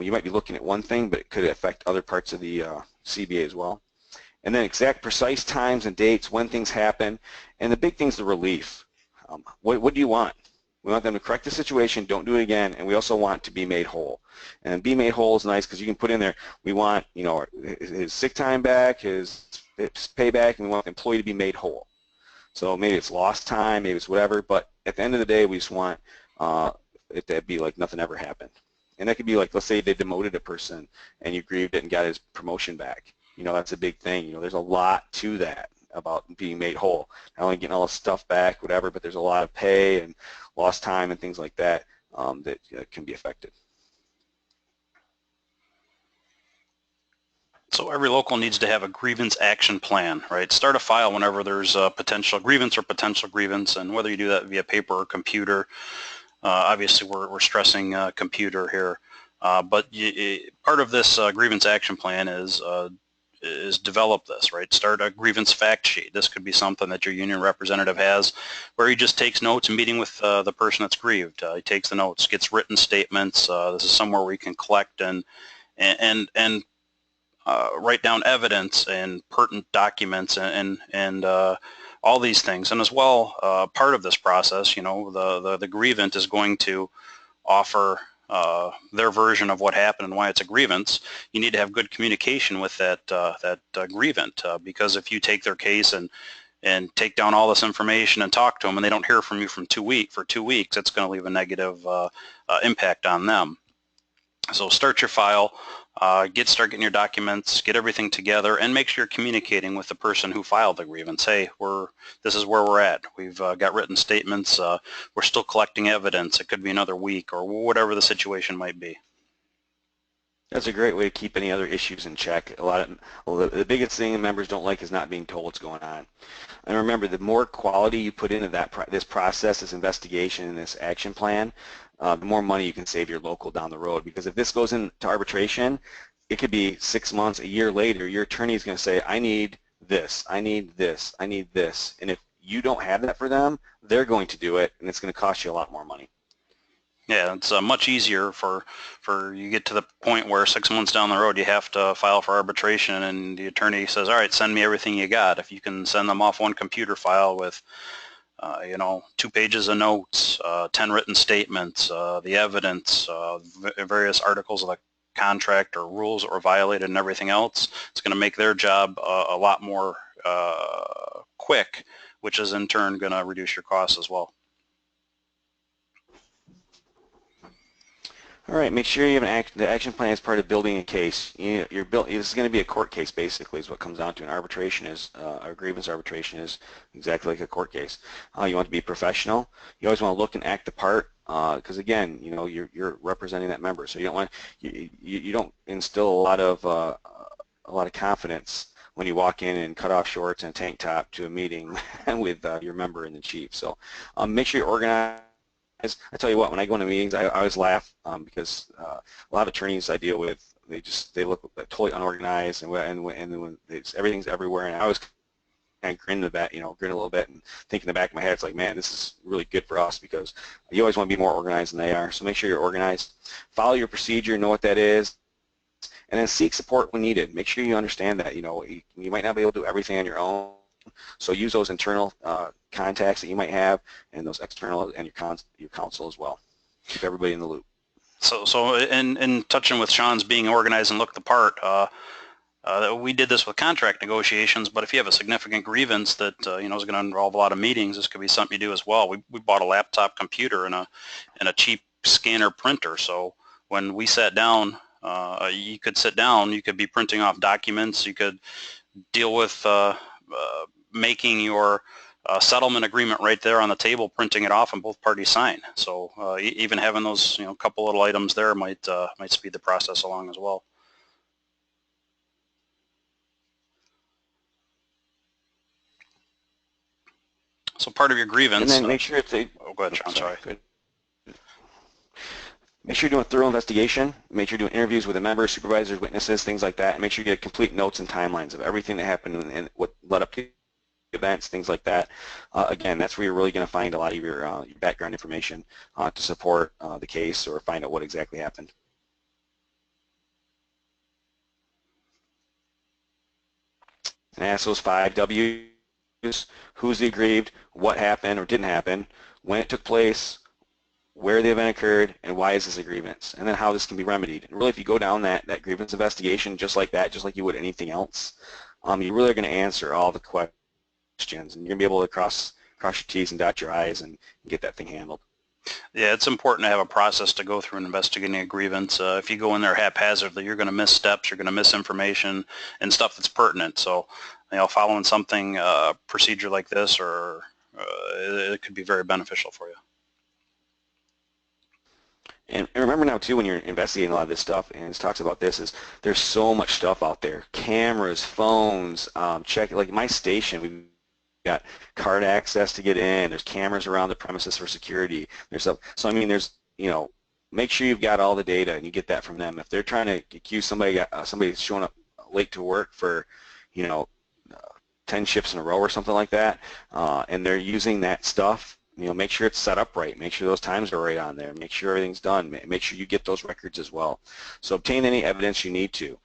You might be looking at one thing, but it could affect other parts of the CBA as well. And then exact precise times and dates when things happen. And the big thing is the relief. What do you want? We want them to correct the situation, don't do it again, and we also want to be made whole. And be made whole is nice because you can put in there, we want his sick time back, his pay back, and we want the employee to be made whole. So maybe it's lost time, maybe it's whatever, but at the end of the day, we just want it to be like nothing ever happened. And that could be like, let's say they demoted a person and you grieved it and got his promotion back. That's a big thing. There's a lot to that about being made whole. Not only getting all the stuff back, whatever, but there's a lot of pay and lost time and things like that that can be affected. So every local needs to have a grievance action plan, right? Start a file whenever there's a potential grievance or potential grievance, and whether you do that via paper or computer. Obviously, we're stressing computer here, but part of this grievance action plan is develop this, right? Start a grievance fact sheet. This could be something that your union representative has, where he just takes notes and meeting with the person that's grieved. He takes the notes, gets written statements. This is somewhere where you can collect and write down evidence and pertinent documents and all these things. And as well, part of this process, the grievant is going to offer their version of what happened and why it's a grievance. You need to have good communication with that grievant, because if you take their case and take down all this information and talk to them and they don't hear from you for 2 weeks, it's going to leave a negative impact on them. So start your file, start getting your documents, get everything together, and make sure you're communicating with the person who filed the grievance. Hey, this is where we're at. We've got written statements. We're still collecting evidence. It could be another week or whatever the situation might be. That's a great way to keep any other issues in check. The biggest thing members don't like is not being told what's going on. And remember, the more quality you put into this process, this investigation, and this action plan, the more money you can save your local down the road. Because if this goes into arbitration, it could be 6 months, a year later, your attorney is going to say, I need this, I need this, I need this. And if you don't have that for them, they're going to do it, and it's going to cost you a lot more money. Yeah, it's much easier for you get to the point where 6 months down the road you have to file for arbitration and the attorney says, all right, send me everything you got. If you can send them off one computer file with 2 pages of notes, 10 written statements, the evidence, various articles of the contract or rules that were violated and everything else, it's going to make their job a lot more quick, which is in turn going to reduce your costs as well. All right, make sure you have the action plan as part of building a case. This is going to be a court case, basically, is what comes down to. An arbitration is, a grievance arbitration is exactly like a court case. You want to be professional. You always want to look and act the part, because again, you're representing that member, so you don't want you don't instill a lot of confidence when you walk in cut off shorts and a tank top to a meeting with your member and the chief. So make sure you're organized. I tell you what, when I go into meetings, I always laugh because a lot of attorneys I deal with, they look totally unorganized and when everything's everywhere, and I always kind of grin a little bit and think in the back of my head, it's like, man, this is really good for us because you always want to be more organized than they are. So make sure you're organized, follow your procedure, know what that is, and then seek support when needed. Make sure you understand that you might not be able to do everything on your own. So use those internal contacts that you might have, and those external, and your counsel as well. Keep everybody in the loop. So in touching with Sean's being organized and look the part, we did this with contract negotiations. But if you have a significant grievance that is going to involve a lot of meetings, this could be something you do as well. We bought a laptop computer and a cheap scanner printer. So when we sat down, you could sit down. You could be printing off documents. You could deal with making your settlement agreement right there on the table, printing it off, and both parties sign. So even having those couple little items there might speed the process along as well. So part of your grievance. And then make sure it's a. Oh, go ahead, Sean. Sorry. Good. Make sure you're doing a thorough investigation. Make sure you're doing interviews with the members, supervisors, witnesses, things like that. And make sure you get complete notes and timelines of everything that happened and what led up to events, things like that. Again, that's where you're really going to find a lot of your background information to support the case or find out what exactly happened. And ask those 5 W's: who's the aggrieved, what happened or didn't happen, when it took place, where the event occurred, and why is this a grievance, and then how this can be remedied. And really, if you go down that grievance investigation just like that, just like you would anything else, you really are going to answer all the questions, and you're going to be able to cross your T's and dot your I's and get that thing handled. Yeah, it's important to have a process to go through and investigating a grievance. If you go in there haphazardly, you're going to miss steps, you're going to miss information and stuff that's pertinent. So, following something, procedure like this, or it could be very beneficial for you. And remember now too, when you're investigating a lot of this stuff, and it talks about this, is there's so much stuff out there: cameras, phones, check. Like my station, we've got card access to get in. There's cameras around the premises for security. So I mean, there's make sure you've got all the data and you get that from them. If they're trying to accuse somebody showing up late to work for 10 shifts in a row or something like that, and they're using that stuff, make sure it's set up right. Make sure those times are right on there. Make sure everything's done. Make sure you get those records as well. So obtain any evidence you need to,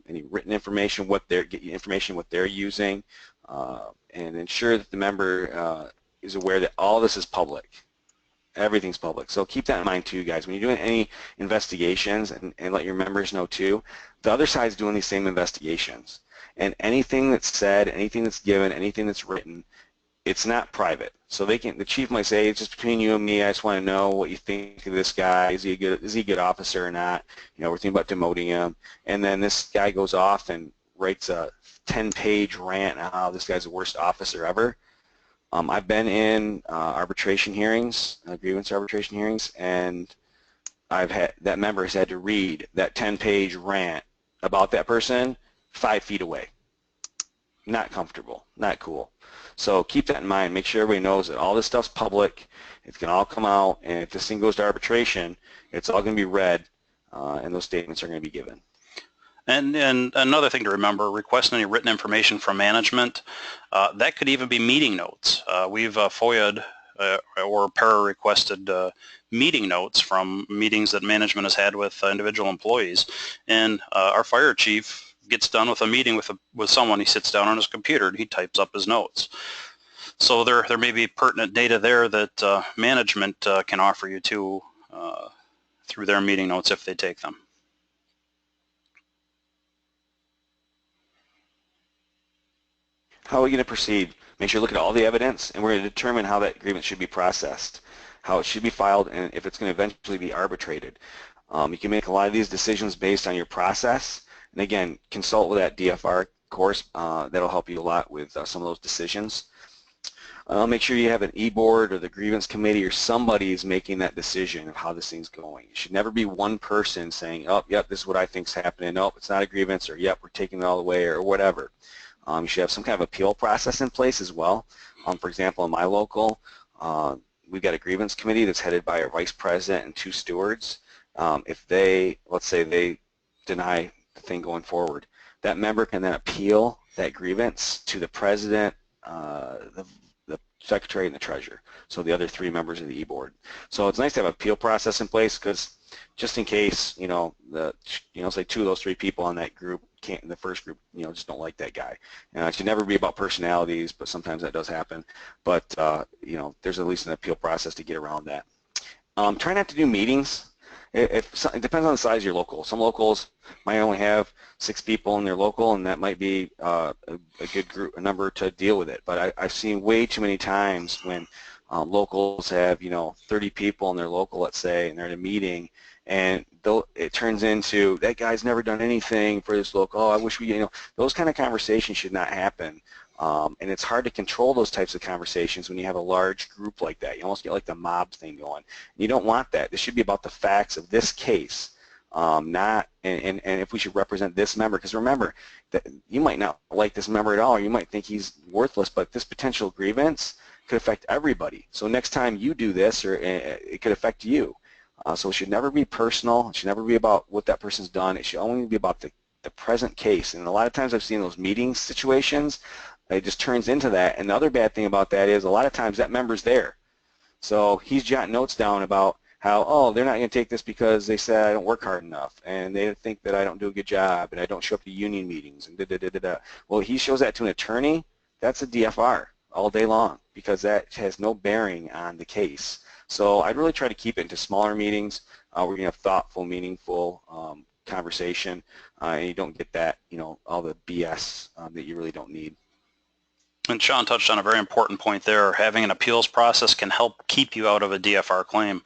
any written information, get you information what they're using, and ensure that the member is aware that all this is public. Everything's public. So keep that in mind too, guys. When you're doing any investigations, and let your members know too, the other side's doing these same investigations. And anything that's said, anything that's given, anything that's written, it's not private. So the chief might say, it's just between you and me. I just want to know what you think of this guy. Is he a good officer or not? We're thinking about demoting him. And then this guy goes off and writes a 10-page rant on how this guy's the worst officer ever. I've been in arbitration hearings, grievance arbitration hearings, and that member has had to read that 10-page rant about that person 5 feet away. Not comfortable, not cool. So keep that in mind. Make sure everybody knows that all this stuff's public. It's going to all come out, and if this thing goes to arbitration, it's all going to be read, and those statements are going to be given. And another thing to remember, requesting any written information from management, that could even be meeting notes. We've FOIA'd or para-requested meeting notes from meetings that management has had with individual employees. And our fire chief gets done with a meeting with someone, he sits down on his computer and he types up his notes. So there may be pertinent data there that management can offer you too through their meeting notes if they take them. How are we going to proceed? Make sure you look at all the evidence, and we're going to determine how that grievance should be processed, how it should be filed, and if it's going to eventually be arbitrated. You can make a lot of these decisions based on your process, and again, consult with that DFR course. That'll help you a lot with some of those decisions. Make sure you have an e-board or the grievance committee or somebody is making that decision of how this thing's going. It should never be one person saying, oh, yep, this is what I think's happening. Oh, it's not a grievance, or yep, we're taking it all away, or whatever. You should have some kind of appeal process in place as well. For example, in my local, we've got a grievance committee that's headed by a vice president and 2 stewards. If let's say they deny the thing going forward, that member can then appeal that grievance to the president, the secretary, and the treasurer. So the other 3 members of the e-board. So it's nice to have an appeal process in place, because just in case, say 2 of those 3 people on that group in the first group, just don't like that guy. It should never be about personalities, but sometimes that does happen. But there's at least an appeal process to get around that. Try not to do meetings. It depends on the size of your local. Some locals might only have 6 people in their local, and that might be a good group, a number to deal with it. But I've seen way too many times when locals have 30 people in their local, let's say, and they're in a meeting, and it turns into, that guy's never done anything for this local. Oh, I wish we, those kind of conversations should not happen. And it's hard to control those types of conversations when you have a large group like that. You almost get like the mob thing going. You don't want that. This should be about the facts of this case, not and if we should represent this member. Because remember, that you might not like this member at all, or you might think he's worthless, but this potential grievance could affect everybody. So next time you do this, or it could affect you. So it should never be personal. It should never be about what that person's done. It should only be about the present case. And a lot of times I've seen those meeting situations, it just turns into that. And the other bad thing about that is a lot of times that member's there. So he's jotting notes down about how, oh, they're not going to take this because they said I don't work hard enough, and they think that I don't do a good job, and I don't show up to union meetings, and da-da-da-da-da. Well, he shows that to an attorney, that's a DFR all day long, because that has no bearing on the case. So I'd really try to keep it into smaller meetings where you can have thoughtful, meaningful conversation, and you don't get that, all the BS that you really don't need. And Sean touched on a very important point there. Having an appeals process can help keep you out of a DFR claim.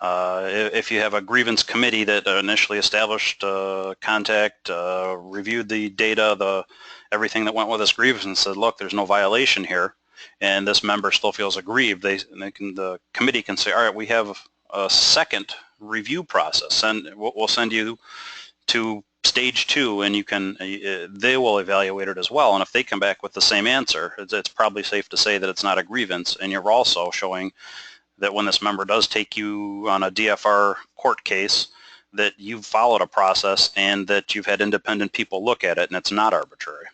If you have a grievance committee that initially established contact, reviewed the data, everything that went with this grievance and said, look, there's no violation here, and this member still feels aggrieved, the committee can say, all right, we have a second review process, and we'll send you to stage 2, and they will evaluate it as well. And if they come back with the same answer, it's probably safe to say that it's not a grievance, and you're also showing that when this member does take you on a DFR court case, that you've followed a process and that you've had independent people look at it and it's not arbitrary.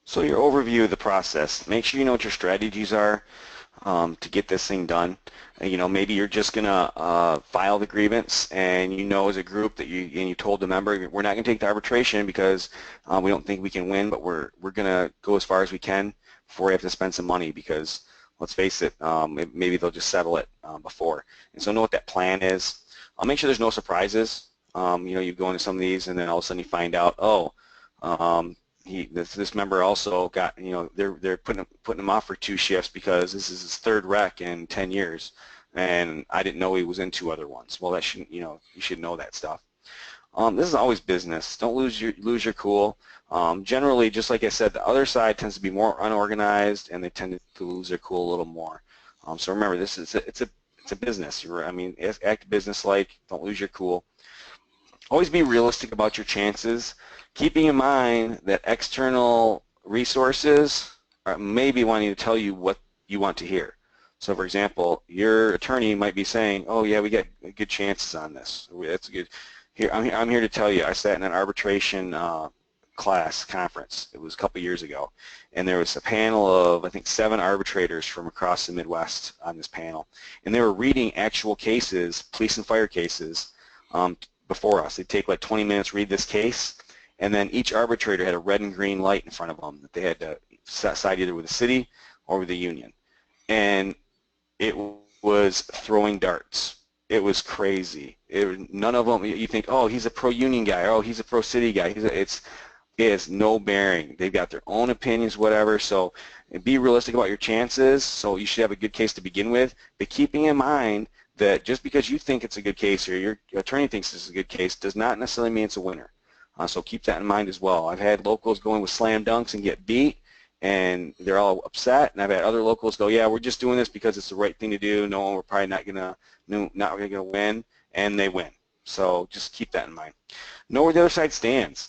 So your overview of the process, make sure you know what your strategies are to get this thing done. You know, maybe you're just gonna file the grievance, and you know as a group that you told the member, we're not gonna take the arbitration because we don't think we can win, but we're gonna go as far as we can before we have to spend some money, because let's face it, maybe they'll just settle it before. And so know what that plan is. Make sure there's no surprises. You know, you go into some of these and then all of a sudden you find out, oh, this member also got, you know, they're putting him off for 2 shifts because this is his 3rd rec in 10 years, and I didn't know he was in 2 other ones. Well, that shouldn't, you know, you should know that stuff. This is always business. Don't lose your cool. Generally, just like I said, the other side tends to be more unorganized, and they tend to lose their cool a little more. So remember, it's a business. I mean, act business-like. Don't lose your cool. Always be realistic about your chances, keeping in mind that external resources may be wanting to tell you what you want to hear. So, for example, your attorney might be saying, "Oh, yeah, we got good chances on this. That's good." Here, I'm here to tell you, I sat in an arbitration conference. It was a couple years ago, and there was a panel of, I think, 7 arbitrators from across the Midwest on this panel, and they were reading actual cases, police and fire cases, before us. They'd take like 20 minutes, read this case, and then each arbitrator had a red and green light in front of them that they had to side either with the city or with the union. And it was throwing darts. It was crazy. None of them, you think, oh, he's a pro-union guy, oh, he's a pro-city guy. It has no bearing. They've got their own opinions, whatever, so be realistic about your chances. So you should have a good case to begin with, but keeping in mind that just because you think it's a good case or your attorney thinks it's a good case does not necessarily mean it's a winner. So keep that in mind as well. I've had locals going with slam dunks and get beat, and they're all upset, and I've had other locals go, yeah, we're just doing this because it's the right thing to do. No, we're probably not gonna win, and they win. So just keep that in mind. Know where the other side stands.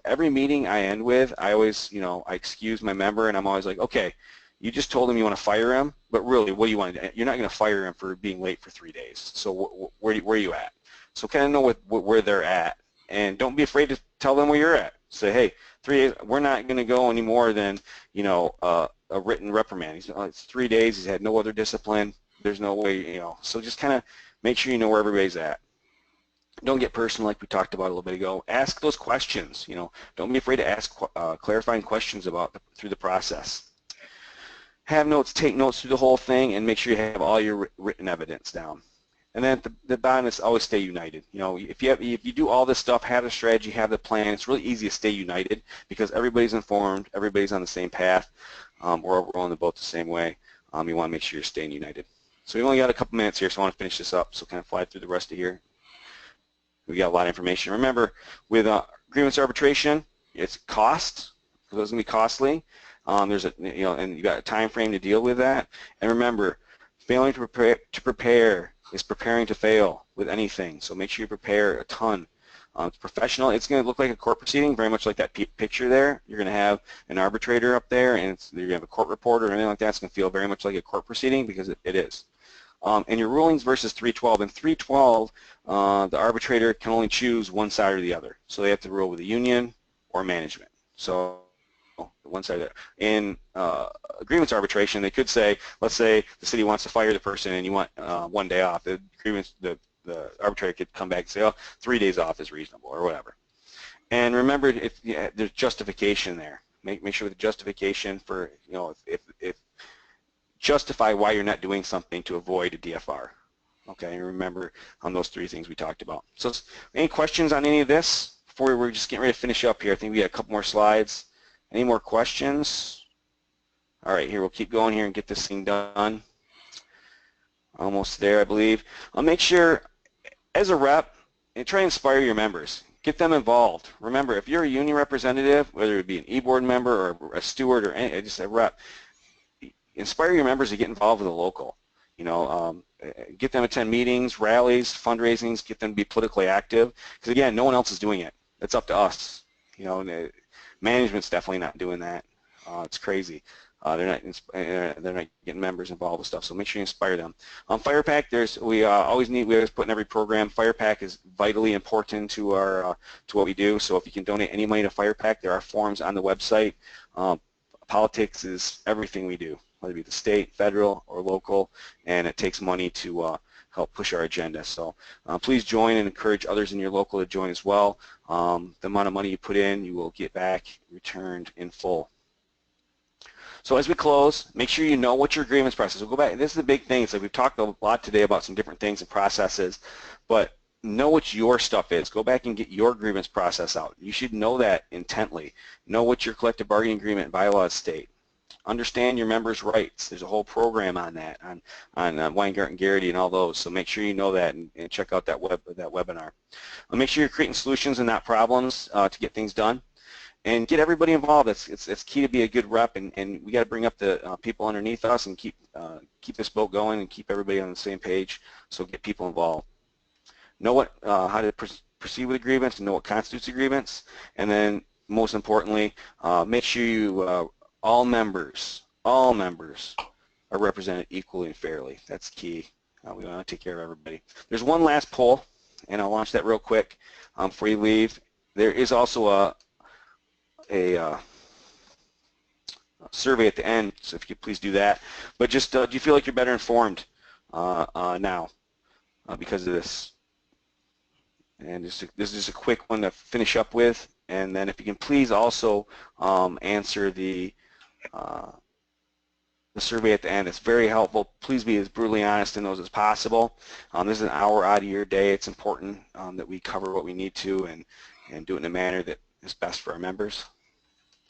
Every meeting I end with, I always, you know, I excuse my member, and I'm always like, okay, you just told him you want to fire him, but really, what do you want to do? You're not going to fire him for being late for 3 days. So where are you at? So kind of know where they're at, and don't be afraid to tell them where you're at. Say, hey, 3 days, we're not going to go any more than, you know, a written reprimand. It's 3 days. He's had no other discipline. There's no way, you know. So just kind of make sure you know where everybody's at. Don't get personal like we talked about a little bit ago. Ask those questions. You know, don't be afraid to ask clarifying questions through the process. Have notes, take notes through the whole thing, and make sure you have all your written evidence down. And then at the bottom is always stay united. You know, if you do all this stuff, have the strategy, have the plan, it's really easy to stay united because everybody's informed, everybody's on the same path, we're all rowing the boat the same way. You want to make sure you're staying united. So we only got a couple minutes here, so I want to finish this up, so kind of fly through the rest of here. We got a lot of information. Remember, with grievance arbitration, it's cost, so it's going to be costly. There's a, you know, and you got a time frame to deal with that. And remember, failing to prepare is preparing to fail with anything. So make sure you prepare a ton. It's professional. It's going to look like a court proceeding, very much like that picture there. You're going to have an arbitrator up there, and you're going to have a court reporter or anything like that. It's going to feel very much like a court proceeding because it is. And your rulings versus 312. In 312, the arbitrator can only choose one side or the other. So they have to rule with the union or management. So one side there. In grievance arbitration, they could say, let's say the city wants to fire the person and you want 1 day off. The arbitrator could come back and say, oh, 3 days off is reasonable or whatever. And remember, if there's justification there. Make sure the justification for, you know, if justify why you're not doing something to avoid a DFR. Okay, and remember on those 3 things we talked about. So any questions on any of this before we're just getting ready to finish up here, I think we got a couple more slides. Any more questions? All right, here, we'll keep going here and get this thing done. Almost there, I believe. I'll make sure, as a rep, try and inspire your members. Get them involved. Remember, if you're a union representative, whether it be an e-board member or a steward or just a rep, inspire your members to get involved with the local. You know, get them to attend meetings, rallies, fundraisings, get them to be politically active. Because again, no one else is doing it. It's up to us. You know, management's definitely not doing that. It's crazy. They're not getting members involved with stuff. So make sure you inspire them. FirePack, we always put in every program. FirePack is vitally important to our to what we do. So if you can donate any money to FirePack, there are forms on the website. Politics is everything we do, whether it be the state, federal, or local, and it takes money to help push our agenda. So please join and encourage others in your local to join as well. The amount of money you put in, you will get back returned in full. So as we close, make sure you know what your grievance process is. We'll go back. This is the big thing. It's like we've talked a lot today about some different things and processes, but know what your stuff is. Go back and get your grievance process out. You should know that intently. Know what your collective bargaining agreement and bylaws state. Understand your members' rights. There's a whole program on that, on Weingart and Garrity and all those. So make sure you know that and check out that webinar. Make sure you're creating solutions and not problems to get things done. And get everybody involved. It's key to be a good rep, and we got to bring up the people underneath us and keep this boat going and keep everybody on the same page. So get people involved. Know how to proceed with a grievance and know what constitutes a grievance, and then most importantly, make sure you all members are represented equally and fairly. That's key. We want to take care of everybody. There's one last poll, and I'll launch that real quick before you leave. There is also a survey at the end, so if you could please do that. But just do you feel like you're better informed now because of this? And this is just a quick one to finish up with, and then if you can please also answer the survey at the end. It's very helpful. Please be as brutally honest in those as possible. This is an hour out of your day. It's important that we cover what we need to and do it in a manner that is best for our members.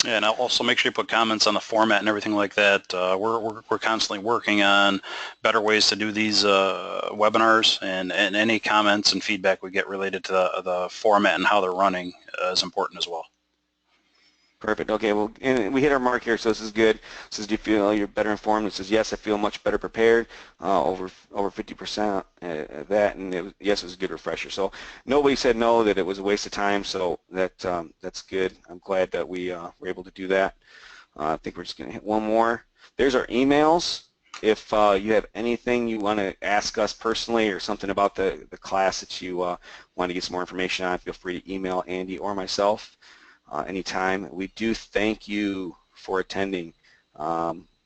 Yeah, and I'll also make sure you put comments on the format and everything like that. We're constantly working on better ways to do these webinars, and any comments and feedback we get related to the format and how they're running is important as well. Perfect. Okay, well, and we hit our mark here, so this is good. It says, do you feel you're better informed? It says, yes, I feel much better prepared, over 50% that, and yes, it was a good refresher. So nobody said no, that it was a waste of time, so that's good. I'm glad that we were able to do that. I think we're just going to hit one more. There's our emails. If you have anything you want to ask us personally or something about the class that you want to get some more information on, feel free to email Andy or myself. Anytime. We do thank you for attending.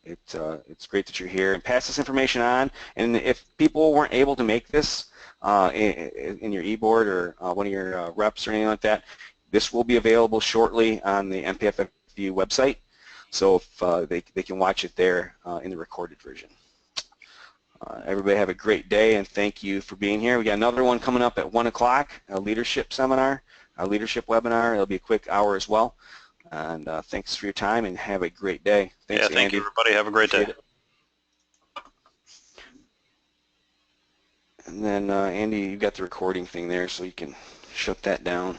It's great that you're here, and pass this information on. And if people weren't able to make this in your e-board or one of your reps or anything like that, this will be available shortly on the MPFFU website, so if they can watch it there in the recorded version. Everybody have a great day, and thank you for being here. We got another one coming up at 1 o'clock, a leadership seminar. A leadership webinar. It'll be a quick hour as well. And thanks for your time, and have a great day. Thanks, yeah, thank Andy. you, everybody. Have a great day. And then, Andy, you got the recording thing there, so you can shut that down.